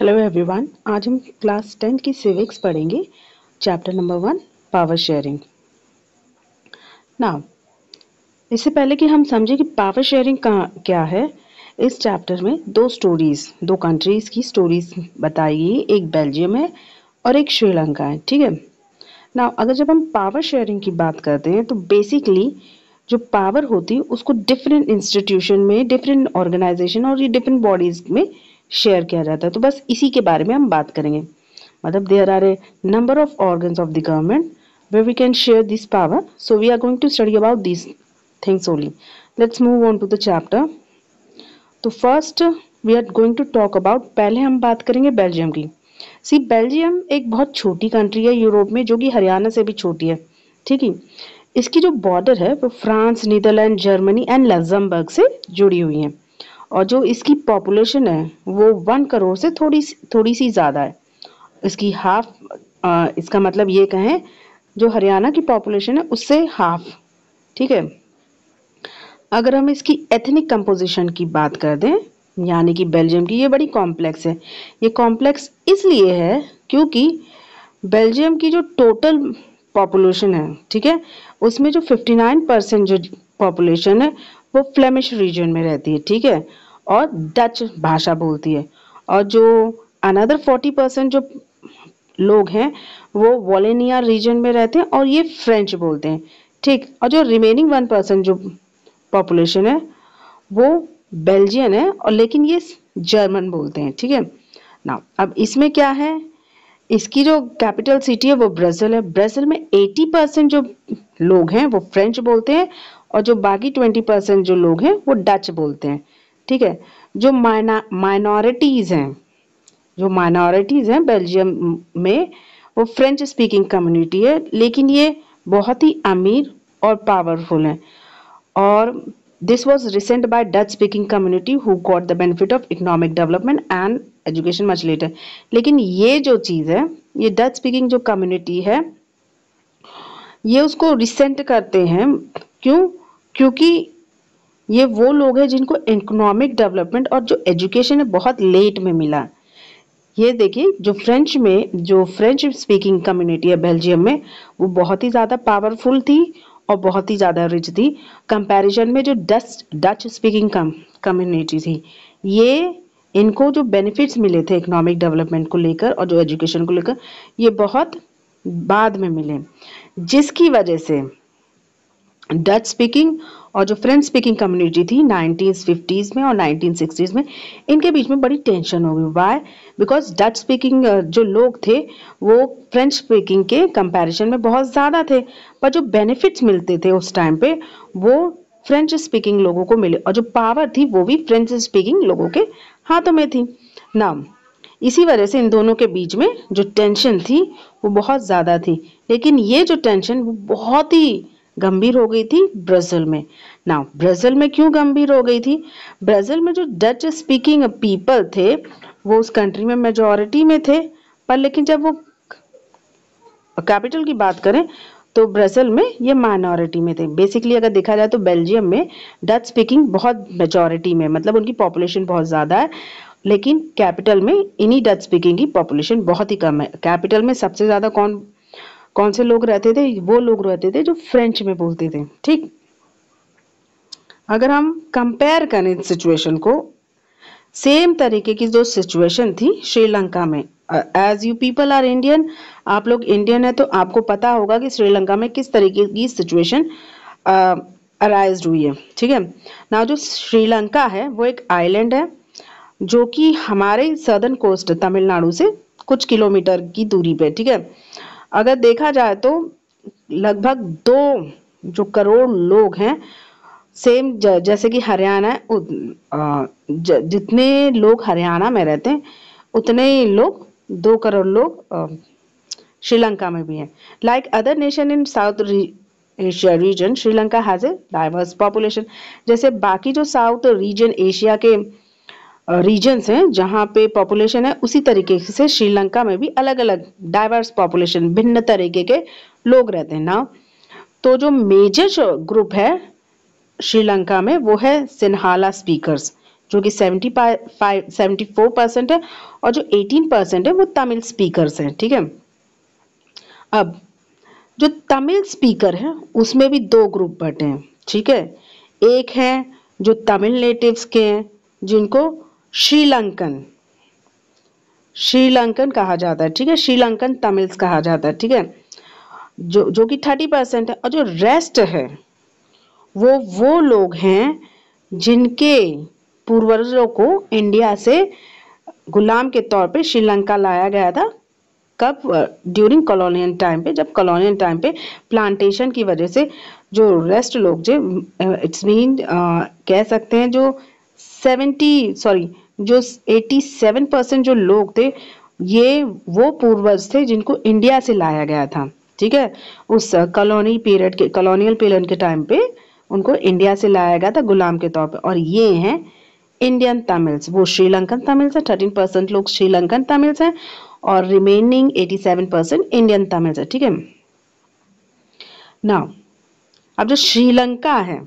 Hello everyone, आज हम class 10 की सिविक्स पढ़ेंगे। Chapter number 1 power sharing. Now इससे पहले कि हम समझें कि पावर शेयरिंग क्या है, इस चैप्टर में दो कंट्रीज़ की स्टोरीज बताई गई। एक बेल्जियम है और एक श्रीलंका है। ठीक है। नाउ अगर जब हम पावर शेयरिंग की बात करते हैं तो बेसिकली जो पावर होती है उसको डिफरेंट इंस्टीट्यूशन में, डिफरेंट ऑर्गेनाइजेशन और ये डिफरेंट बॉडीज में शेयर किया जाता है। तो बस इसी के बारे में हम बात करेंगे। मतलब there are a number of organs of the government where we can share this power. So we are going to study about these things only. Let's move on to the chapter. तो first we are going to talk about, पहले हम बात करेंगे Belgium की। सी Belgium एक बहुत छोटी country है यूरोप में, जो कि हरियाणा से भी छोटी है। ठीक है। इसकी जो बॉर्डर है वो France, Netherlands, Germany and Luxembourg से जुड़ी हुई है। और जो इसकी पॉपुलेशन है वो 1 करोड़ से थोड़ी सी ज़्यादा है। इसकी हाफ, इसका मतलब ये कहें जो हरियाणा की पॉपुलेशन है उससे हाफ। ठीक है। अगर हम इसकी एथनिक कंपोजिशन की बात कर दें, यानी कि बेल्जियम की, ये बड़ी कॉम्प्लेक्स है। ये कॉम्प्लेक्स इसलिए है क्योंकि बेल्जियम की जो टोटल पॉपुलेशन है, ठीक है, उसमें जो 59% जो पॉपुलेशन है वो फ्लेमिश रीजन में रहती है। ठीक है। और डच भाषा बोलती है। और जो अनदर 40% जो लोग हैं वो वॉलेनिया रीजन में रहते हैं और ये फ्रेंच बोलते हैं। ठीक। और जो रिमेनिंग 1% जो पॉपुलेशन है वो बेल्जियन है, और लेकिन ये जर्मन बोलते हैं। ठीक है ना। अब इसमें क्या है, इसकी जो कैपिटल सिटी है वो ब्रसेल है। ब्रसेल में 80% जो लोग हैं वो फ्रेंच बोलते हैं और जो बाकी 20% जो लोग हैं वो डच बोलते हैं। ठीक है। जो माइनॉरिटीज़ हैं बेल्जियम में, वो फ्रेंच स्पीकिंग कम्युनिटी है, लेकिन ये बहुत ही अमीर और पावरफुल है। और this was recent by Dutch speaking community who got the benefit of economic development and education much later. लेकिन ये जो चीज़ है, ये डच स्पीकिंग जो कम्युनिटी है ये उसको रिसेंट करते हैं। क्यों? क्योंकि ये वो लोग हैं जिनको इकोनॉमिक डेवलपमेंट और जो एजुकेशन है बहुत लेट में मिला। ये देखिए, जो फ्रेंच स्पीकिंग कम्युनिटी है बेल्जियम में, वो बहुत ही ज़्यादा पावरफुल थी और बहुत ही ज़्यादा रिच थी कंपैरिजन में जो डच स्पीकिंग कम्युनिटी थी। ये इनको जो बेनिफिट्स मिले थे इकोनॉमिक डेवलपमेंट को लेकर और जो एजुकेशन को लेकर, ये बहुत बाद में मिले, जिसकी वजह से डच स्पीकिंग और जो फ्रेंच स्पीकिंग कम्युनिटी थी 1950s में और 1960s में, इनके बीच में बड़ी टेंशन हो गई। वाई? बिकॉज डच स्पीकिंग जो लोग थे वो फ्रेंच स्पीकिंग के कंपैरिजन में बहुत ज़्यादा थे, पर जो बेनिफिट्स मिलते थे उस टाइम पे वो फ्रेंच स्पीकिंग लोगों को मिले, और जो पावर थी वो भी फ्रेंच स्पीकिंग लोगों के हाथों में थी ना। इसी वजह से इन दोनों के बीच में जो टेंशन थी वो बहुत ज़्यादा थी। लेकिन ये जो टेंशन वो बहुत ही गंभीर हो गई थी ब्राज़ील में। ना ब्राज़ील में क्यों गंभीर हो गई थी? ब्राज़ील में जो डच स्पीकिंग पीपल थे वो उस कंट्री में मेजॉरिटी में थे, पर लेकिन जब वो कैपिटल की बात करें तो ब्राज़ील में ये माइनॉरिटी में थे। बेसिकली अगर देखा जाए तो बेल्जियम में डच स्पीकिंग बहुत मेजॉरिटी में, मतलब उनकी पॉपुलेशन बहुत ज़्यादा है, लेकिन कैपिटल में इन्हीं डच स्पीकिंग की पॉपुलेशन बहुत ही कम है। कैपिटल में सबसे ज़्यादा कौन से लोग रहते थे? वो लोग रहते थे जो फ्रेंच में बोलते थे। ठीक। अगर हम कंपेयर करें सिचुएशन को, सेम तरीके की जो सिचुएशन थी श्रीलंका में, as you people are Indian, आप लोग इंडियन है तो आपको पता होगा कि श्रीलंका में किस तरीके की सिचुएशन अराइज हुई है। ठीक है ना। जो श्रीलंका है वो एक आइलैंड है जो कि हमारे सदर्न कोस्ट तमिलनाडु से कुछ किलोमीटर की दूरी पे। ठीक है। अगर देखा जाए तो लगभग 2 करोड़ लोग हैं, सेम जैसे कि हरियाणा है, जितने लोग हरियाणा में रहते हैं उतने ही लोग 2 करोड़ लोग श्रीलंका में भी हैं। Like other nation in south Asia region, Sri Lanka has a diverse population. जैसे बाकी जो साउथ रीजन एशिया के रीजन्स हैं जहाँ पे पॉपुलेशन है, उसी तरीके से श्रीलंका में भी अलग अलग डाइवर्स पॉपुलेशन, भिन्न तरीके के लोग रहते हैं ना। तो जो मेजर ग्रुप है श्रीलंका में वो है सिन्हाला स्पीकर्स। जो कि 74% है, और जो 18% है वो तमिल स्पीकर्स हैं। ठीक है, अब जो तमिल स्पीकर है उसमें भी दो ग्रुप बटे हैं। ठीक है, एक है जो तमिल नेटिव्स के हैं जिनको श्रीलंकन श्रीलंकन कहा जाता है। ठीक है, श्रीलंकन तमिल्स कहा जाता है। ठीक है, जो कि 30% है, और जो रेस्ट है वो लोग हैं जिनके पूर्वजों को इंडिया से गुलाम के तौर पे श्रीलंका लाया गया था। कब? ड्यूरिंग कॉलोनियल टाइम पे, जब कॉलोनियल टाइम पे प्लांटेशन की वजह से जो रेस्ट लोग जो इट्स मीन कह सकते हैं जो 87% जो लोग थे ये वो पूर्वज थे जिनको इंडिया से लाया गया था। ठीक है, उस कॉलोनियल पीरियड के टाइम पे उनको इंडिया से लाया गया था गुलाम के तौर पे, और ये हैं इंडियन तमिल्स। वो श्रीलंकन तमिल्स है, 13% लोग श्रीलंकन तमिल्स हैं और रिमेनिंग 87% इंडियन तमिल्स है। ठीक है, नाउ अब जो श्रीलंका है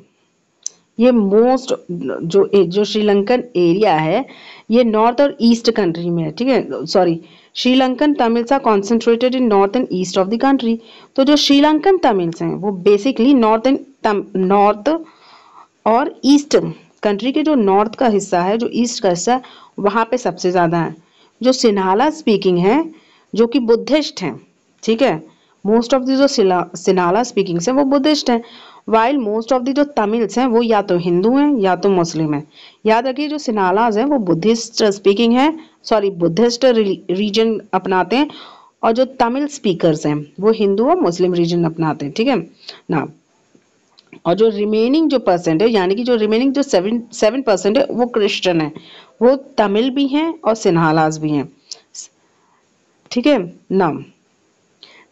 ये मोस्ट जो श्रीलंकन एरिया है ये नॉर्थ और ईस्ट कंट्री में है। ठीक है, sorry, Sri Lankan Tamils are concentrated in north and east of the country. तो जो श्रीलंकन तमिल्स हैं वो बेसिकली नॉर्थ और ईस्ट कंट्री के जो नॉर्थ का हिस्सा है, जो ईस्ट का हिस्सा है, वहाँ पे सबसे ज़्यादा है। जो सिन्हाला स्पीकिंग है जो कि बुद्धिस्ट हैं। ठीक है, मोस्ट ऑफ द जो सिन्हाला स्पीकिंग्स हैं वो बुद्धिस्ट हैं, वाइल मोस्ट ऑफ द जो तमिल्स हैं वो या तो हिंदू हैं या तो मुस्लिम हैं। याद रखिए जो सिन्हालाज हैं वो बुद्धिस्ट स्पीकिंग है, सॉरी बुद्धिस्ट रीजन अपनाते हैं, और जो तमिल स्पीकर्स हैं वो हिंदू और मुस्लिम रीजन अपनाते हैं। ठीक है ना, और जो रिमेनिंग जो परसेंट है यानी कि जो रिमेनिंग जो 7% है वो क्रिश्चियन है, वो तमिल भी हैं और सिन्हालाज भी हैं। ठीक है ना,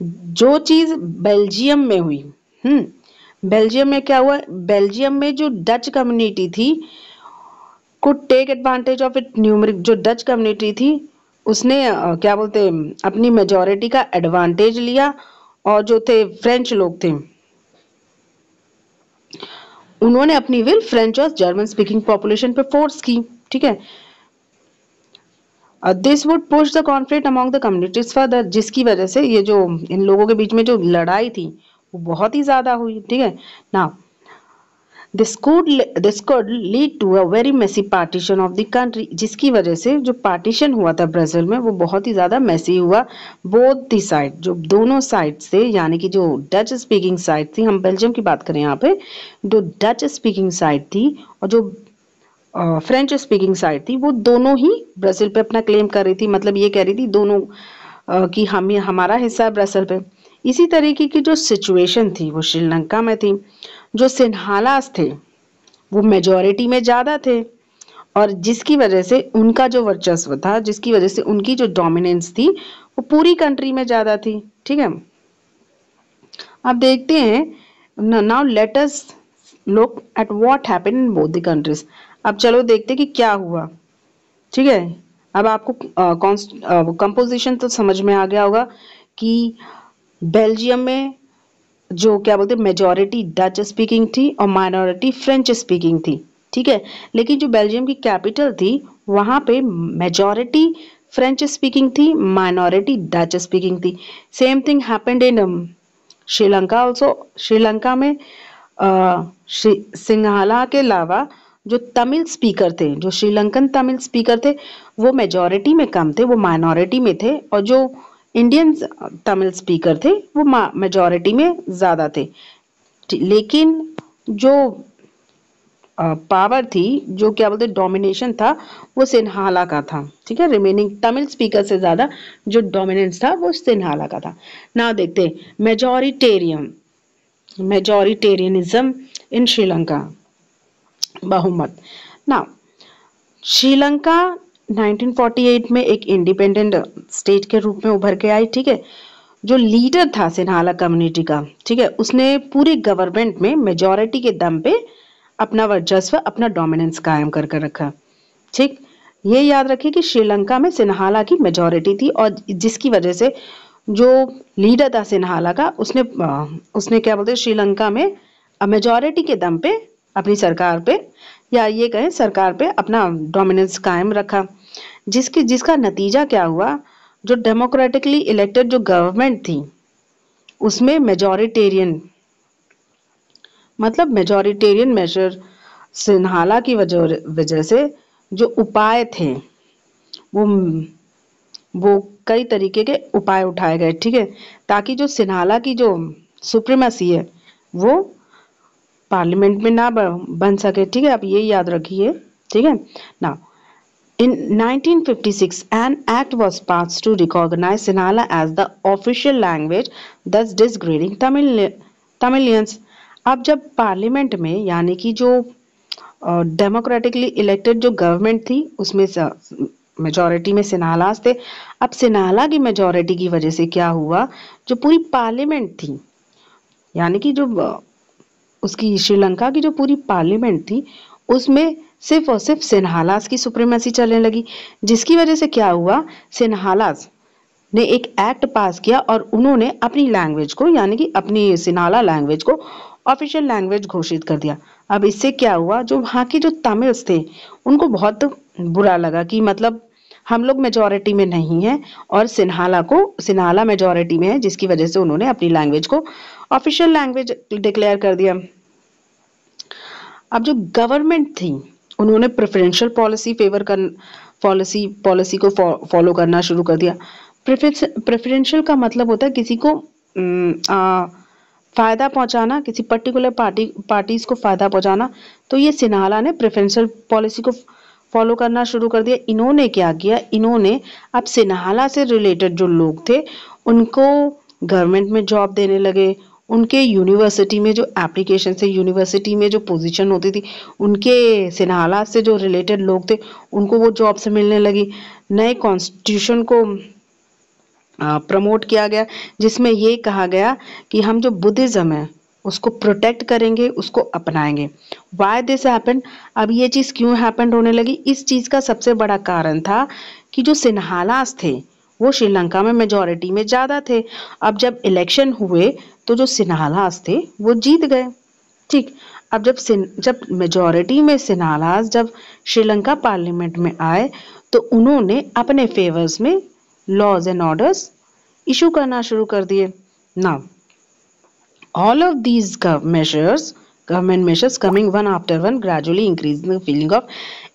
जो चीज बेल्जियम में हुई, बेल्जियम में क्या हुआ? बेल्जियम में जो डच कम्युनिटी थी could take advantage of it numeric. जो डच कम्युनिटी थी उसने क्या बोलते अपनी मेजॉरिटी का एडवांटेज लिया, और जो थे फ्रेंच लोग थे उन्होंने अपनी विल फ्रेंच और जर्मन स्पीकिंग पॉपुलेशन पे फोर्स की। ठीक है, this would push the conflict among the communities further, जिसकी वजह से ये जो इन लोगों के बीच में जो लड़ाई थी वो बहुत ही ज्यादा हुई। ठीक है ना, this could lead to a very messy partition of the country, जिसकी वजह से जो पार्टीशन हुआ था ब्राजील में वो बहुत ही ज्यादा मेसी हुआ। बोथ दी साइड, जो दोनों साइड से, यानी कि जो डच स्पीकिंग साइड थी, हम बेल्जियम की बात करें यहाँ पे, जो डच स्पीकिंग साइड थी और जो फ्रेंच स्पीकिंग साइड थी वो दोनों ही ब्राजील पे अपना क्लेम कर रही थी। मतलब ये कह रही थी दोनों कि हमारा हिस्सा है ब्राजील पे। इसी तरीके की जो सिचुएशन थी वो श्रीलंका में थी। जो सिन्हालास थे वो मेजॉरिटी में ज़्यादा थे, और जिसकी वजह से उनका जो वर्चस्व था, जिसकी वजह से उनकी जो डोमिनेंस थी वो पूरी कंट्री में ज़्यादा थी। ठीक है, अब देखते हैं now let us look at what happened in both the countries. अब चलो देखते हैं कि क्या हुआ। ठीक है, अब आपको कंपोजिशन तो समझ में आ गया होगा कि बेल्जियम में जो क्या बोलते मेजॉरिटी डच स्पीकिंग थी और माइनॉरिटी फ्रेंच स्पीकिंग थी। ठीक है, लेकिन जो बेल्जियम की कैपिटल थी वहाँ पे मेजॉरिटी फ्रेंच स्पीकिंग थी, माइनॉरिटी डच स्पीकिंग थी। Same thing happened in Sri Lanka also. Sri Lanka में सिंघाला के अलावा जो तमिल स्पीकर थे, जो श्रीलंकन तमिल स्पीकर थे वो मेजॉरिटी में कम थे, वो माइनॉरिटी में थे, और जो इंडियन तमिल स्पीकर थे वो मेजॉरिटी में ज़्यादा थे। लेकिन जो पावर थी, जो क्या बोलते डोमिनेशन था, वो सिन्हाला का था। ठीक है, रिमेनिंग तमिल स्पीकर से ज़्यादा जो डोमिनेंस था वो सिन्हाला का था। ना देखते मेजॉरिटेरियनिज्म इन श्रीलंका, बहुमत। ना श्रीलंका 1948 में एक इंडिपेंडेंट स्टेट के रूप में उभर के आई। ठीक है, जो लीडर था सिन्हाला कम्युनिटी का, ठीक है, उसने पूरे गवर्नमेंट में मेजॉरिटी के दम पे अपना वर्चस्व, अपना डोमिनेंस कायम करके रखा। ठीक, ये याद रखिए कि श्रीलंका में सिन्हाला की मेजॉरिटी थी, और जिसकी वजह से जो लीडर था सिन्हाला का उसने क्या बोलते श्रीलंका में मेजॉरिटी के दम पे अपनी सरकार पे या ये कहें सरकार पे अपना डोमिनेंस कायम रखा, जिसका नतीजा क्या हुआ, जो डेमोक्रेटिकली इलेक्टेड जो गवर्नमेंट थी उसमें मेजॉरिटेरियन मेजर सिन्हाला की वजह से जो उपाय थे वो वो कई तरीके के उपाय उठाए गए, ठीक है, ताकि जो सिन्हाला की जो सुप्रीमेसी है वो पार्लियामेंट में ना बन सके, ठीक है, आप ये याद रखिए, ठीक है ना। In 1956, an act was passed to recognize Sinhala as the official language, thus disgrading Tamilians. अब जब पार्लियामेंट में यानी कि जो डेमोक्रेटिकली इलेक्टेड जो गवर्नमेंट थी उसमें मेजॉरिटी में सिन्हालास थे। अब सिन्हाला की मेजॉरिटी की वजह से क्या हुआ, जो पूरी पार्लियामेंट थी यानी कि जो उसकी श्रीलंका की जो पूरी पार्लियामेंट थी उसमें सिर्फ और सिर्फ सिन्हालास की सुप्रीमेसी चलने लगी, जिसकी वजह से क्या हुआ, सिन्हालास ने एक एक्ट पास किया और उन्होंने अपनी लैंग्वेज को यानी कि अपनी सिन्हाला लैंग्वेज को ऑफिशियल लैंग्वेज घोषित कर दिया। अब इससे क्या हुआ, जो वहाँ के जो तमिल्स थे उनको बहुत बुरा लगा कि मतलब हम लोग मेजॉरिटी में नहीं है और सिन्हाला मेजॉरिटी में है, जिसकी वजह से उन्होंने अपनी लैंग्वेज को ऑफिशियल लैंग्वेज डिक्लेयर कर दिया। अब जो गवर्नमेंट थी उन्होंने प्रेफरेंशियल पॉलिसी को फॉलो करना शुरू कर दिया। प्रेफरेंशियल का मतलब होता है किसी को फायदा पहुंचाना, किसी पर्टिकुलर पार्टीज को फायदा पहुंचाना। तो ये सिन्हाला ने प्रेफरेंशियल पॉलिसी को फॉलो करना शुरू कर दिया। इन्होंने क्या किया, इन्होंने अब सिन्हाला से रिलेटेड जो लोग थे उनको गवर्नमेंट में जॉब देने लगे, उनके यूनिवर्सिटी में जो एप्लीकेशन से यूनिवर्सिटी में जो पोजीशन होती थी उनके सिन्हाला से जो रिलेटेड लोग थे उनको वो जॉब से मिलने लगी। नए कॉन्स्टिट्यूशन को प्रमोट किया गया, जिसमें ये कहा गया कि हम जो बुद्धिज्म है उसको प्रोटेक्ट करेंगे, उसको अपनाएंगे। वाई दिस हैपन, अब ये चीज़ क्यों हैपन होने लगी, इस चीज़ का सबसे बड़ा कारण था कि जो सिन्हालास थे वो श्रीलंका में मेजॉरिटी में ज़्यादा थे। अब जब इलेक्शन हुए तो जो सिन्हालास थे वो जीत गए, ठीक। अब जब मेजॉरिटी में सिन्हालास जब श्रीलंका पार्लियामेंट में आए तो उन्होंने अपने फेवर्स में लॉज एंड ऑर्डर्स इशू करना शुरू कर दिए। Now all of these government measures coming one after one gradually increasing the feeling of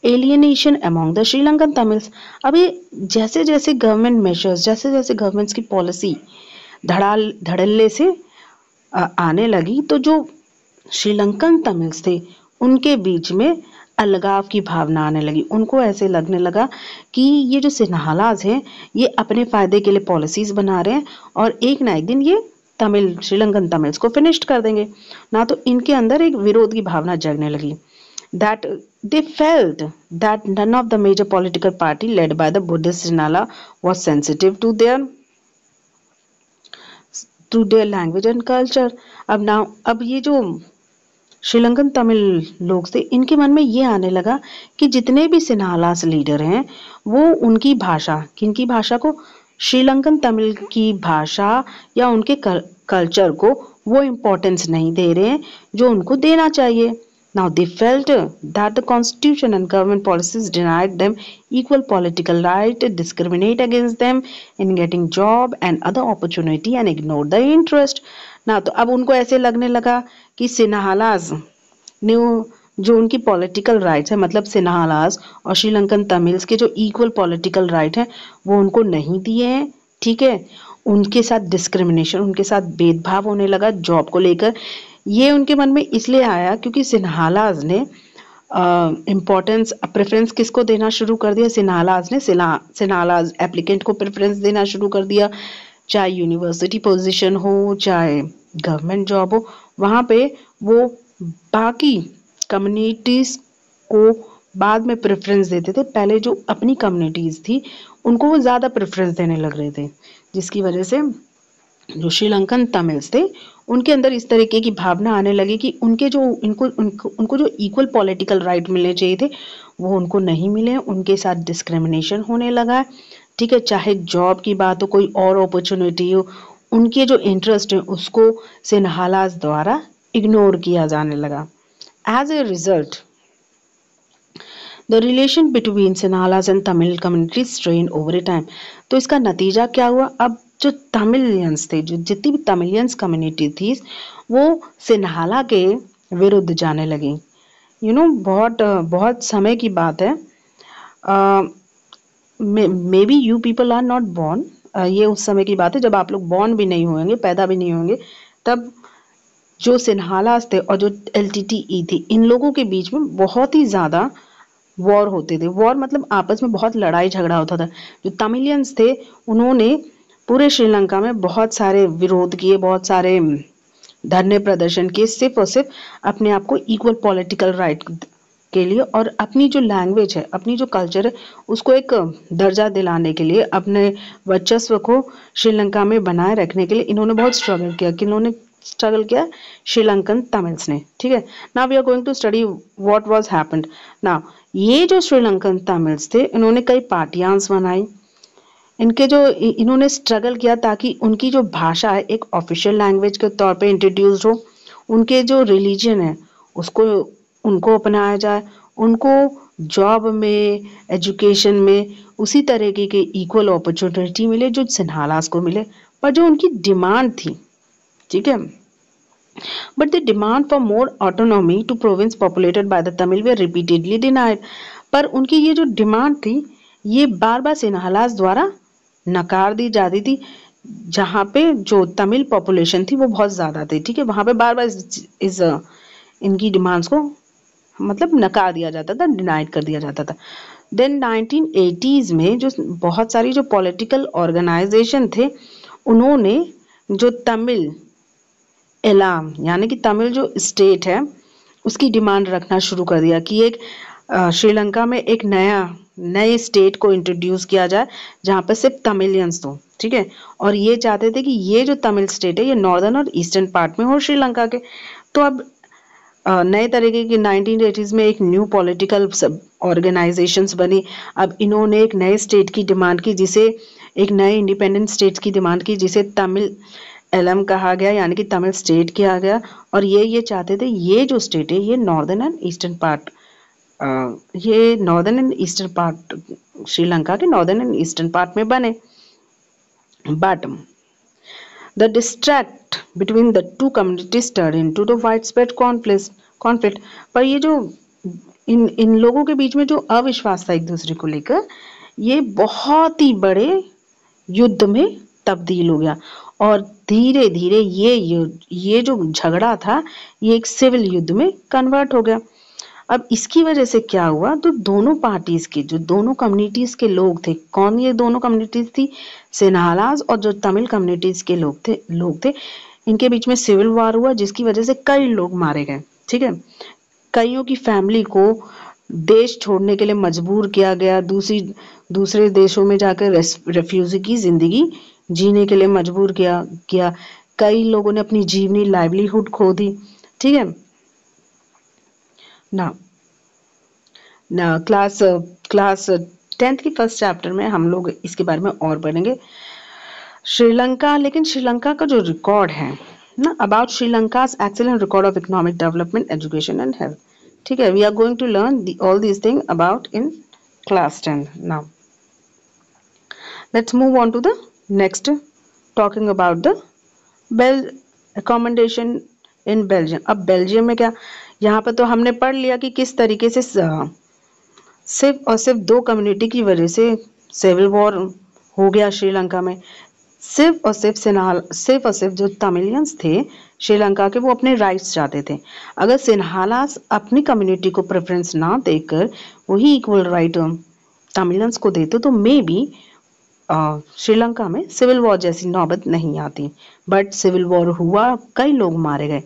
alienation among the Sri Lankan Tamils। अभी जैसे जैसे गवर्नमेंट मेजर्स, जैसे जैसे गवर्नमेंट्स की पॉलिसी धड़ल्ले से आने लगी तो जो श्रीलंकन तमिल्स थे उनके बीच में अलगाव की भावना आने लगी। उनको ऐसे लगने लगा कि ये जो सिन्हालास हैं ये अपने फायदे के लिए पॉलिसीज बना रहे हैं और एक ना एक दिन ये श्रीलंकन तमिल्स को फिनिश्ड कर देंगे ना। तो इनके अंदर एक विरोध की भावना जगने लगी। That they felt that none of the major political party led by the Buddhist Sinhala was sensitive to their language and culture। अब ये जो श्रीलंकन तमिल लोग थे इनके मन में ये आने लगा कि जितने भी सिन्हालास लीडर हैं वो उनकी भाषा, किनकी भाषा को, श्रीलंकन तमिल की भाषा या उनके कल्चर को वो इम्पोर्टेंस नहीं दे रहे हैं जो उनको देना चाहिए। Now they felt that the constitution and government policies denied them equal political right, discriminate against them in getting job and other opportunity and ignored the interest। ना तो अब उनको ऐसे लगने लगा कि सिन्हालास ने जो उनकी पॉलिटिकल राइट्स है, मतलब सिन्हालास और श्रीलंकन तमिल्स के जो इक्वल पॉलिटिकल राइट हैं वो उनको नहीं दिए हैं, ठीक है। उनके साथ डिस्क्रिमिनेशन, उनके साथ भेदभाव होने लगा जॉब को लेकर। ये उनके मन में इसलिए आया क्योंकि सिन्हालास ने इम्पोर्टेंस प्रेफरेंस किसको देना शुरू कर दिया, सिन्हालास ने सिन्हालास एप्लीकेंट को प्रेफरेंस देना शुरू कर दिया, चाहे यूनिवर्सिटी पोजीशन हो चाहे गवर्नमेंट जॉब हो, वहाँ पे वो बाकी कम्युनिटीज़ को बाद में प्रेफरेंस देते थे। पहले जो अपनी कम्युनिटीज़ थी उनको वो ज़्यादा प्रेफरेंस देने लग रहे थे, जिसकी वजह से जो श्रीलंकन तमिल्स थे उनके अंदर इस तरीके की भावना आने लगी कि उनको जो इक्वल पॉलिटिकल राइट मिलने चाहिए थे वो उनको नहीं मिले, उनके साथ डिस्क्रिमिनेशन होने लगा, ठीक है। चाहे जॉब की बात हो, कोई और अपॉर्चुनिटी हो, उनके जो इंटरेस्ट है उसको सिन्हालास द्वारा इग्नोर किया जाने लगा। As a result the relation between Sinhalas and Tamil community strain over a time. तो इसका नतीजा क्या हुआ, अब जो तमिलियंस थे, जो जितनी भी तमिलियंस कम्युनिटी थी, वो सिन्हाला के विरुद्ध जाने लगी। बहुत बहुत समय की बात है। Maybe you people are not born, ये उस समय की बात है जब आप लोग बॉर्न भी नहीं होंगे, पैदा भी नहीं होंगे। तब जो सिन्हालास थे और जो एलटीटीई थी, इन लोगों के बीच में बहुत ही ज़्यादा वॉर होते थे। वॉर मतलब आपस में बहुत लड़ाई झगड़ा होता था। जो तमिलियंस थे, उन्होंने पूरे श्रीलंका में बहुत सारे विरोध किए, बहुत सारे धरने प्रदर्शन किए, सिर्फ और सिर्फ अपने आप को इक्वल पॉलिटिकल राइट के लिए, और अपनी जो लैंग्वेज है, अपनी जो कल्चर है, उसको एक दर्जा दिलाने के लिए, अपने वर्चस्व को श्रीलंका में बनाए रखने के लिए इन्होंने बहुत स्ट्रगल किया। किन्होंने स्ट्रगल किया? श्रीलंकन तमिल्स ने। ठीक है, now we are going to study what was happened. Now ये जो श्रीलंकन तमिल्स थे, इन्होंने कई पार्टियान्स बनाई। इन्होंने स्ट्रगल किया ताकि उनकी जो भाषा है एक ऑफिशियल लैंग्वेज के तौर पे इंट्रोड्यूस हो, उनके जो रिलीजन है उसको उनको अपनाया जाए, उनको जॉब में, एजुकेशन में उसी तरीके के इक्वल अपॉर्चुनिटी मिले जो सिन्हालास को मिले। पर जो उनकी डिमांड थी, ठीक है, but the demand for more autonomy to province populated by the Tamil were repeatedly denied। पर उनकी ये जो डिमांड थी, ये बार बार सिन्हालास द्वारा नकार दी जाती थी। जहाँ पे जो तमिल पॉपुलेशन थी वो बहुत ज़्यादा थी, ठीक है, वहाँ पे बार बार इनकी डिमांड्स को मतलब नकार दिया जाता था, डिनाइड कर दिया जाता था। देन 1980s में जो बहुत सारी जो पॉलिटिकल ऑर्गेनाइजेशन थे, उन्होंने जो तमिल एलाम यानी कि तमिल जो स्टेट है उसकी डिमांड रखना शुरू कर दिया कि एक श्रीलंका में एक नए स्टेट को इंट्रोड्यूस किया जाए जहाँ पर सिर्फ तमिलियंस हो। ठीक है, और ये चाहते थे कि ये जो तमिल स्टेट है ये नॉर्दर्न और ईस्टर्न पार्ट में हो श्रीलंका के। तो अब नए तरीके की 1980s में एक न्यू पॉलिटिकल ऑर्गेनाइजेशंस बनी। अब इन्होंने एक नए स्टेट की डिमांड की, जिसे एक नए इंडिपेंडेंट स्टेट की डिमांड की, जिसे तमिल एलम कहा गया, यानी कि तमिल स्टेट किया गया। और ये चाहते थे ये जो स्टेट है ये नॉर्दर्न एंड ईस्टर्न पार्ट, ये northern and eastern part Sri Lanka के नॉर्दर्न एंड ईस्टर्न पार्ट में बने। But the distract between the two communities turn into the widespread conflict. पर ये जो इन लोगों के बीच में जो अविश्वास था एक दूसरे को लेकर, ये बहुत ही बड़े युद्ध में तब्दील हो गया। और धीरे धीरे ये जो झगड़ा था ये एक सिविल युद्ध में कन्वर्ट हो गया। अब इसकी वजह से क्या हुआ, तो दोनों पार्टीज के जो दोनों कम्युनिटीज के लोग थे, कौन ये दोनों कम्युनिटीज थी, सिन्हालास और जो तमिल कम्युनिटीज के लोग थे, इनके बीच में सिविल वॉर हुआ, जिसकी वजह से कई लोग मारे गए। ठीक है, कईयों की फैमिली को देश छोड़ने के लिए मजबूर किया गया, दूसरे देशों में जाकर रेफ्यूजी की जिंदगी जीने के लिए मजबूर किया। कई लोगों ने अपनी जीवनी लाइवलीहुड खो दी। ठीक है ना, क्लास 10th की फर्स्ट चैप्टर में हम लोग इसके बारे में और पढ़ेंगे श्रीलंका। लेकिन श्रीलंका का जो रिकॉर्ड है ना, about श्रीलंका's excellent record of economic development, education and health। ठीक है, we are going to learn all these things about in class 10 now। Let's move on to the next, talking about the accommodation in Belgium। अब Belgium में क्या, यहाँ पर तो हमने पढ़ लिया कि किस तरीके से सिर्फ और सिर्फ दो कम्युनिटी की वजह से सिविल वॉर हो गया श्रीलंका में। सिर्फ और सिर्फ जो तमिलियंस थे श्रीलंका के, वो अपने राइट्स चाहते थे। अगर सिन्हालास अपनी कम्युनिटी को प्रेफरेंस ना देकर वही इक्वल राइट तमिलियंस को देते तो मे बी श्रीलंका में सिविल वॉर जैसी नौबत नहीं आती। बट सिविल वॉर हुआ, कई लोग मारे गए।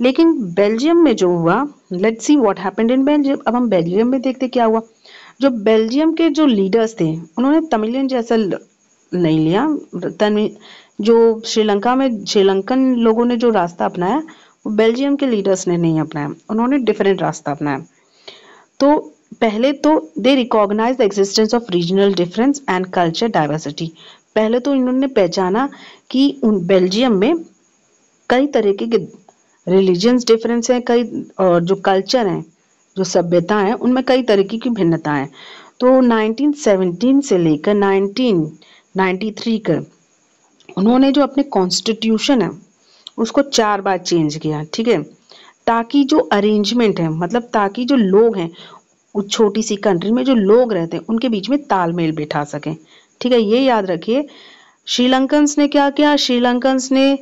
लेकिन बेल्जियम में जो हुआ, let's see what happened in Belgium. अब हम बेल्जियम में देखते क्या हुआ। जो बेल्जियम के जो लीडर्स थे, उन्होंने तमिलियन जैसा नहीं लिया। जो श्रीलंका में श्रीलंकन लोगों ने जो रास्ता अपनाया, वो बेल्जियम के लीडर्स ने नहीं अपनाया, उन्होंने डिफरेंट रास्ता अपनाया। तो पहले तो they recognize the existence of regional difference and culture diversity. पहले तो इन्होंने पहचाना कि उन बेल्जियम में कई तरीके के रिलीजियंस डिफरेंस हैं, कई और जो कल्चर हैं जो सभ्यता है उनमें कई तरीके की भिन्नता है। तो 1917 से लेकर 1993 का उन्होंने जो अपने कॉन्स्टिट्यूशन है उसको 4 बार चेंज किया, ठीक है, ताकि जो अरेंजमेंट है, मतलब ताकि जो लोग हैं उस छोटी सी कंट्री में जो लोग रहते हैं उनके बीच में तालमेल बिठा सकें, ठीक है। ये याद रखिए, श्रीलंकन्स ने क्या किया, श्रीलंकन्स ने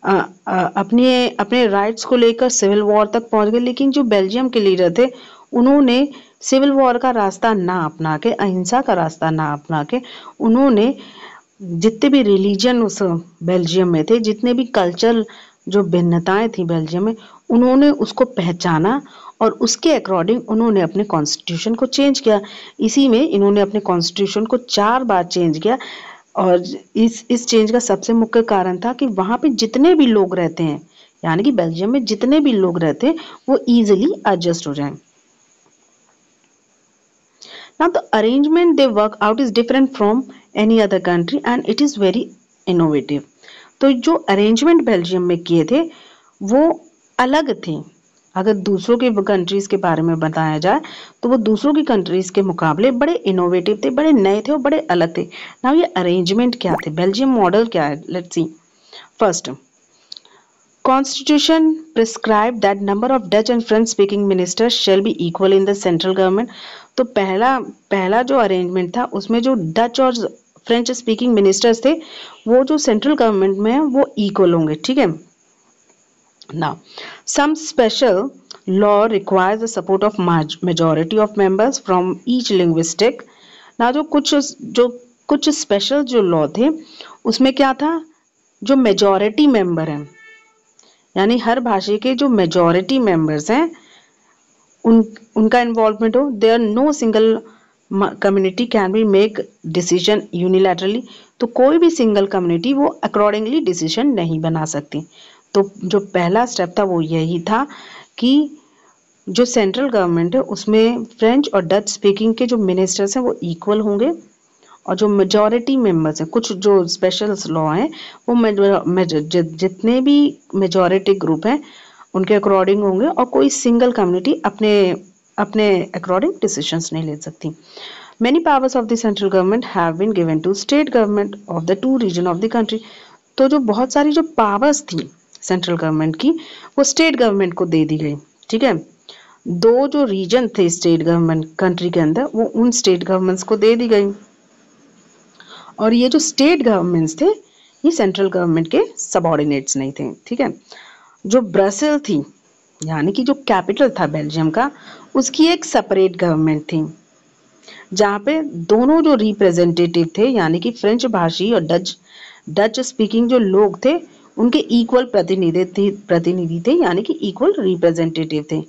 अपने अपने राइट्स को लेकर सिविल वॉर तक पहुंच गए, लेकिन जो बेल्जियम के लीडर थे उन्होंने सिविल वॉर का रास्ता ना अपना के, अहिंसा का रास्ता ना अपना के, उन्होंने जितने भी रिलीजन उस बेल्जियम में थे, जितने भी कल्चर जो भिन्नताएं थी बेल्जियम में, उन्होंने उसको पहचाना और उसके अकॉर्डिंग उन्होंने अपने कॉन्स्टिट्यूशन को चेंज किया। इसी में इन्होंने अपने कॉन्स्टिट्यूशन को 4 बार चेंज किया और इस चेंज का सबसे मुख्य कारण था कि वहाँ पे जितने भी लोग रहते हैं, यानी कि बेल्जियम में जितने भी लोग रहते हैं वो इजीली एडजस्ट हो जाएं। Now the arrangement they work out is different from any other country and it is very innovative. तो जो अरेंजमेंट बेल्जियम में किए थे वो अलग थे। अगर दूसरों के कंट्रीज के बारे में बताया जाए तो वो दूसरों की कंट्रीज के मुकाबले बड़े इनोवेटिव थे, बड़े नए थे और बड़े अलग थे। नाउ ये अरेंजमेंट क्या थे, बेल्जियम मॉडल क्या है, let's see. First, Constitution prescribed that number of Dutch and French speaking ministers shall be equal in the central government. तो पहला जो अरेंजमेंट था उसमें जो डच और फ्रेंच स्पीकिंग मिनिस्टर्स थे वो जो सेंट्रल गवर्नमेंट में है वो इक्वल होंगे, ठीक है। Now, some special law requires the support of majority of members from each linguistic. Now, जो कुछ स्पेशल जो लॉ थे उसमें क्या था, जो मेजॉरिटी मेंबर हैं, यानी हर भाषा के जो मेजॉरिटी मेंबर्स हैं उनका इन्वॉल्वमेंट हो। There no single community can be make decision unilaterally. तो कोई भी सिंगल कम्युनिटी वो अकॉर्डिंगली डिसीजन नहीं बना सकती। तो जो पहला स्टेप था वो यही था कि जो सेंट्रल गवर्नमेंट है उसमें फ्रेंच और डच स्पीकिंग के जो मिनिस्टर्स हैं वो इक्वल होंगे और जो मेजॉरिटी मेंबर्स हैं, कुछ जो स्पेशल लॉ हैं वो जितने भी मेजॉरिटी ग्रुप हैं उनके अकॉर्डिंग होंगे और कोई सिंगल कम्युनिटी अपने अकॉर्डिंग डिसीजंस नहीं ले सकती। Many powers of the central government have been given to state government of the two region of the country. तो जो बहुत सारी जो पावर्स थी सेंट्रल गवर्नमेंट की वो स्टेट गवर्नमेंट को दे दी गई, ठीक है। 2 जो रीजन थे स्टेट गवर्नमेंट कंट्री के अंदर वो उन स्टेट गवर्नमेंट्स को दे दी गई और ये जो स्टेट गवर्नमेंट्स थे ये सेंट्रल गवर्नमेंट के सबऑर्डिनेट्स नहीं थे, ठीक है। जो ब्रसेल थी यानी कि जो कैपिटल था बेल्जियम का उसकी एक सेपरेट गवर्नमेंट थी जहाँ पे दोनों जो रिप्रेजेंटेटिव थे यानी कि फ्रेंच भाषी और डच स्पीकिंग जो लोग थे उनके इक्वल प्रतिनिधि थे यानी कि इक्वल रिप्रेजेंटेटिव थे।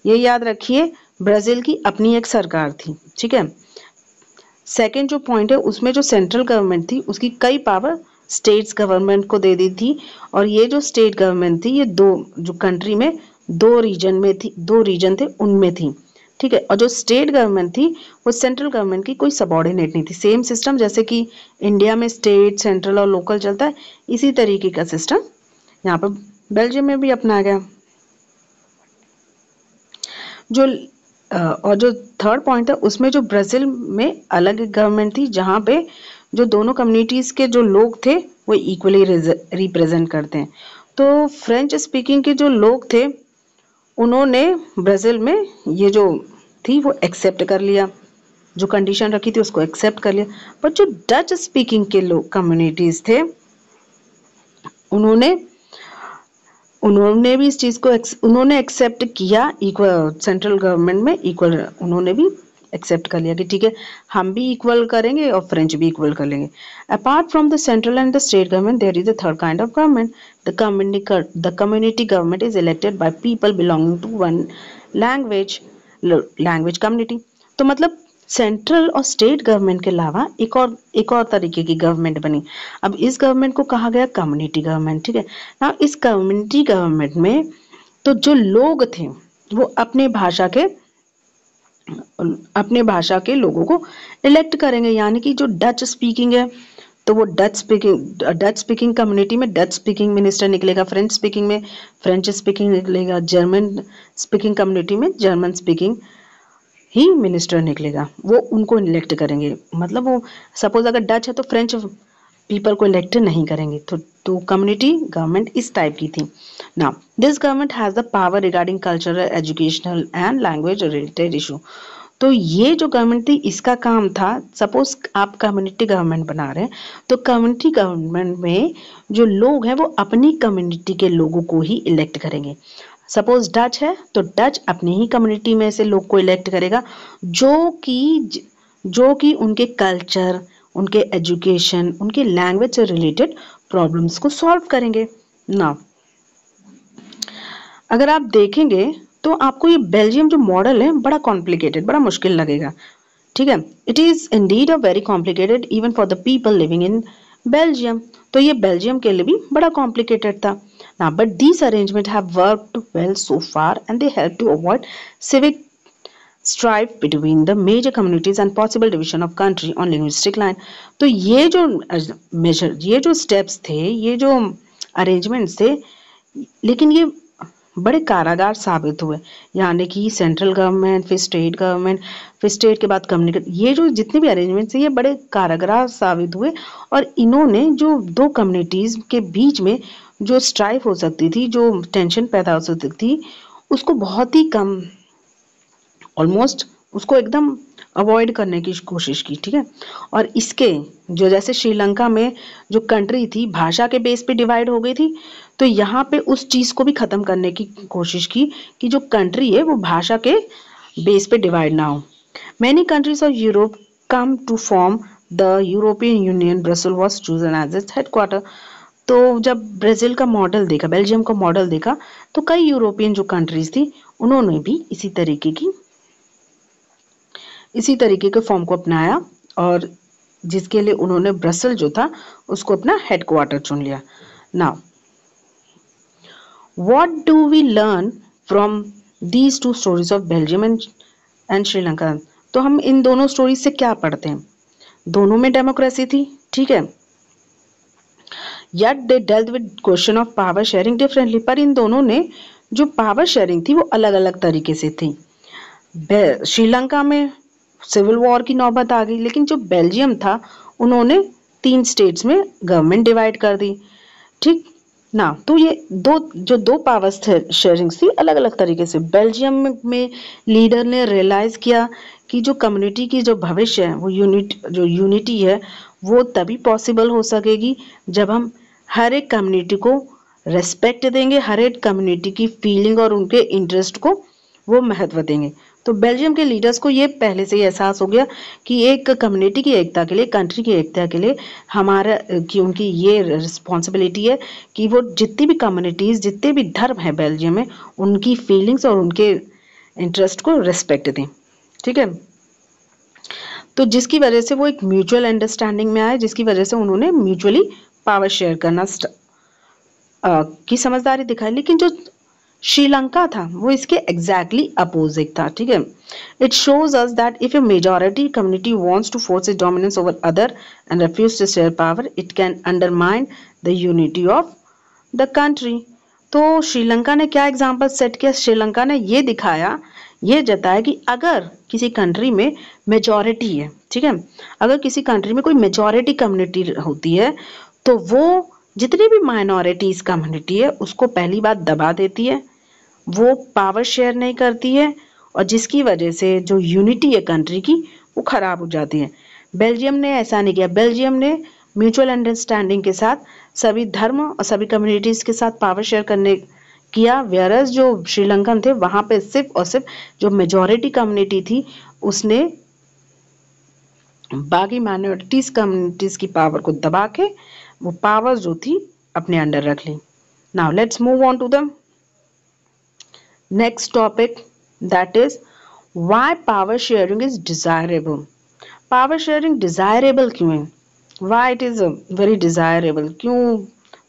ये याद रखिए, ब्राजील की अपनी एक सरकार थी, ठीक है। सेकेंड जो पॉइंट है उसमें जो सेंट्रल गवर्नमेंट थी उसकी कई पावर स्टेट्स गवर्नमेंट को दे दी थी और ये जो स्टेट गवर्नमेंट थी ये जो कंट्री में 2 रीजन थे उनमें थी, ठीक है। और जो स्टेट गवर्नमेंट थी वो सेंट्रल गवर्नमेंट की कोई सबऑर्डिनेट नहीं थी। सेम सिस्टम जैसे कि इंडिया में स्टेट, सेंट्रल और लोकल चलता है, इसी तरीके का सिस्टम यहाँ पर बेल्जियम में भी अपनाया गया। और जो थर्ड पॉइंट है उसमें जो ब्राजील में अलग गवर्नमेंट थी जहाँ पे जो दोनों कम्युनिटीज के जो लोग थे वो इक्वली रिप्रेजेंट करते हैं। तो फ्रेंच स्पीकिंग के जो लोग थे उन्होंने ब्राजील में ये जो थी वो एक्सेप्ट कर लिया, जो कंडीशन रखी थी उसको एक्सेप्ट कर लिया। पर जो डच स्पीकिंग के लोग कम्युनिटीज थे उन्होंने भी इस चीज को उन्होंने एक्सेप्ट किया, इक्वल सेंट्रल गवर्नमेंट में इक्वल उन्होंने भी एक्सेप्ट कर लिया कि ठीक है हम भी इक्वल करेंगे और फ्रेंच भी इक्वल कर लेंगे। Apart from the central and the state government there is a third kind of government, the community government is elected by people belonging to one language community. तो मतलब सेंट्रल और state government के अलावा एक और तरीके की गवर्नमेंट बनी। अब इस गवर्नमेंट को कहा गया कम्युनिटी गवर्नमेंट, ठीक है ना। इस कम्युनिटी गवर्नमेंट में तो जो लोग थे वो अपने भाषा के लोगों को इलेक्ट करेंगे, यानी कि जो डच स्पीकिंग है तो वो डच स्पीकिंग कम्युनिटी में डच स्पीकिंग मिनिस्टर निकलेगा, फ्रेंच स्पीकिंग में फ्रेंच स्पीकिंग निकलेगा, जर्मन स्पीकिंग कम्युनिटी में जर्मन स्पीकिंग ही मिनिस्टर निकलेगा, वो उनको इलेक्ट करेंगे। मतलब वो सपोज अगर डच है तो फ्रेंच पीपल को इलेक्ट नहीं करेंगे। तो कम्युनिटी गवर्नमेंट इस टाइप की थी। Now this government has the power regarding cultural, educational and language related issue. तो ये जो गवर्नमेंट थी इसका काम था, सपोज आप कम्युनिटी गवर्नमेंट बना रहे हैं तो कम्युनिटी गवर्नमेंट में जो लोग हैं वो अपनी कम्युनिटी के लोगों को ही इलेक्ट करेंगे। सपोज डच है तो डच अपनी ही कम्युनिटी में से लोग को इलेक्ट करेगा जो कि उनके कल्चर, उनके एजुकेशन, उनके लैंग्वेज से रिलेटेड प्रॉब्लम्स को सॉल्व करेंगे। ना अगर आप देखेंगे तो आपको ये बेल्जियम जो मॉडल है बड़ा कॉम्प्लिकेटेड, बड़ा मुश्किल लगेगा। ठीक है, it is indeed a very complicated even for the people living in Belgium. तो ये बेल्जियम के लिए भी बड़ा कॉम्प्लिकेटेड था ना, but these arrangement have worked well so far and they help to avoid civic strife between the major communities and possible division of country on linguistic line। तो ये जो मेजर, ये जो स्टेप्स थे, ये जो अरेंजमेंट्स थे, लेकिन ये बड़े कारागार साबित हुए। यानी कि सेंट्रल गवर्नमेंट, फिर स्टेट गवर्नमेंट, फिर स्टेट के बाद कम्युनिटी, ये जो जितने भी अरेंजमेंट्स हैं ये बड़े कारागार साबित हुए। और इन्होंने जो दो कम्युनिटीज के बीच में जो स्ट्राइफ हो सकती थी, जो टेंशन पैदा हो सकती थी, उसको बहुत ही कम, ऑलमोस्ट उसको एकदम अवॉइड करने की कोशिश की। ठीक है, और इसके जो जैसे श्रीलंका में जो कंट्री थी भाषा के बेस पे डिवाइड हो गई थी, तो यहाँ पे उस चीज़ को भी ख़त्म करने की कोशिश की कि जो कंट्री है वो भाषा के बेस पे डिवाइड ना हो। Many countries of Europe come to form the European Union, Brussels was chosen as its headquarter. तो जब ब्राज़ील का मॉडल देखा, बेल्जियम का मॉडल देखा, तो कई यूरोपियन जो कंट्रीज थी उन्होंने भी इसी तरीके के फॉर्म को अपनाया, और जिसके लिए उन्होंने ब्रसेल जो था उसको अपना हेडक्वार्टर चुन लिया। Now what do we learn from these two stories of Belgium and Sri Lanka. तो हम इन दोनों स्टोरीज से क्या पढ़ते हैं? दोनों में डेमोक्रेसी थी, ठीक है, yet they dealt with question of power sharing differently. पर इन दोनों ने जो पावर शेयरिंग थी वो अलग अलग तरीके से थी। श्रीलंका में सिविल वॉर की नौबत आ गई, लेकिन जो बेल्जियम था उन्होंने 3 स्टेट्स में गवर्नमेंट डिवाइड कर दी। ठीक ना, तो ये दो पावर शेयरिंग थी अलग अलग तरीके से। बेल्जियम में लीडर ने रियलाइज किया कि जो कम्युनिटी की जो भविष्य है, वो यूनिटी है, वो तभी पॉसिबल हो सकेगी जब हम हर एक कम्युनिटी को रेस्पेक्ट देंगे, हर एक कम्युनिटी की फीलिंग और उनके इंटरेस्ट को वो महत्व देंगे। तो बेल्जियम के लीडर्स को ये पहले से ही एहसास हो गया कि एक कम्युनिटी की एकता के लिए, कंट्री की एकता के लिए उनकी ये रिस्पॉन्सिबिलिटी है कि वो जितनी भी कम्युनिटीज़, जितने भी धर्म है बेल्जियम में, उनकी फीलिंग्स और उनके इंटरेस्ट को रिस्पेक्ट दें। ठीक है, तो जिसकी वजह से वो एक म्यूचुअल अंडरस्टैंडिंग में आए, जिसकी वजह से उन्होंने म्यूचुअली पावर शेयर करना की समझदारी दिखाई। लेकिन जो श्रीलंका था वो इसके एग्जैक्टली अपोजिट था। ठीक है, it shows us that if a majority community wants to force its dominance over other and refuse to share power, it can undermine the unity of the country. तो श्रीलंका ने क्या एग्जाम्पल सेट किया? श्रीलंका ने ये दिखाया, ये जताया कि अगर किसी कंट्री में मेजॉरिटी है, ठीक है, अगर किसी कंट्री में कोई मेजॉरिटी कम्युनिटी होती है तो वो जितनी भी माइनॉरिटीज कम्युनिटी है उसको पहली बात दबा देती है, वो पावर शेयर नहीं करती है, और जिसकी वजह से जो यूनिटी है कंट्री की वो खराब हो जाती है। बेल्जियम ने ऐसा नहीं किया। बेल्जियम ने म्यूचुअल अंडरस्टैंडिंग के साथ सभी धर्म और सभी कम्युनिटीज के साथ पावर शेयर करने किया, वेयरस जो श्रीलंकन थे वहां पे सिर्फ और सिर्फ जो मेजॉरिटी कम्युनिटी थी उसने बाकी माइनॉरिटीज कम्युनिटीज की पावर को दबा के वो पावर जो थी अपने अंडर रख ली। Now let's move on to the next topic, that is why power sharing is desirable. Power sharing desirable क्यों है? Why it is very desirable, क्यों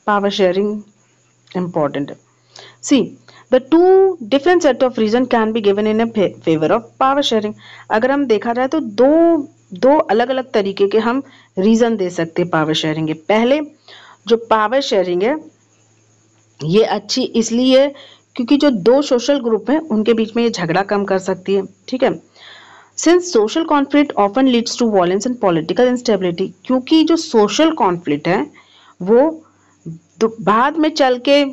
पावर शेयरिंग इंपॉर्टेंट है? See, the two different set of reason can be given in a favor of power sharing। अगर हम देखा जाए तो दो दो अलग अलग तरीके के हम रीजन दे सकते हैं पावर शेयरिंग के। पहले जो पावर शेयरिंग है ये अच्छी इसलिए है क्योंकि जो दो सोशल ग्रुप हैं उनके बीच में ये झगड़ा कम कर सकती है, ठीक है। Since social conflict often leads to violence and political instability, क्योंकि जो सोशल कॉन्फ्लिक्ट है वो बाद में चल के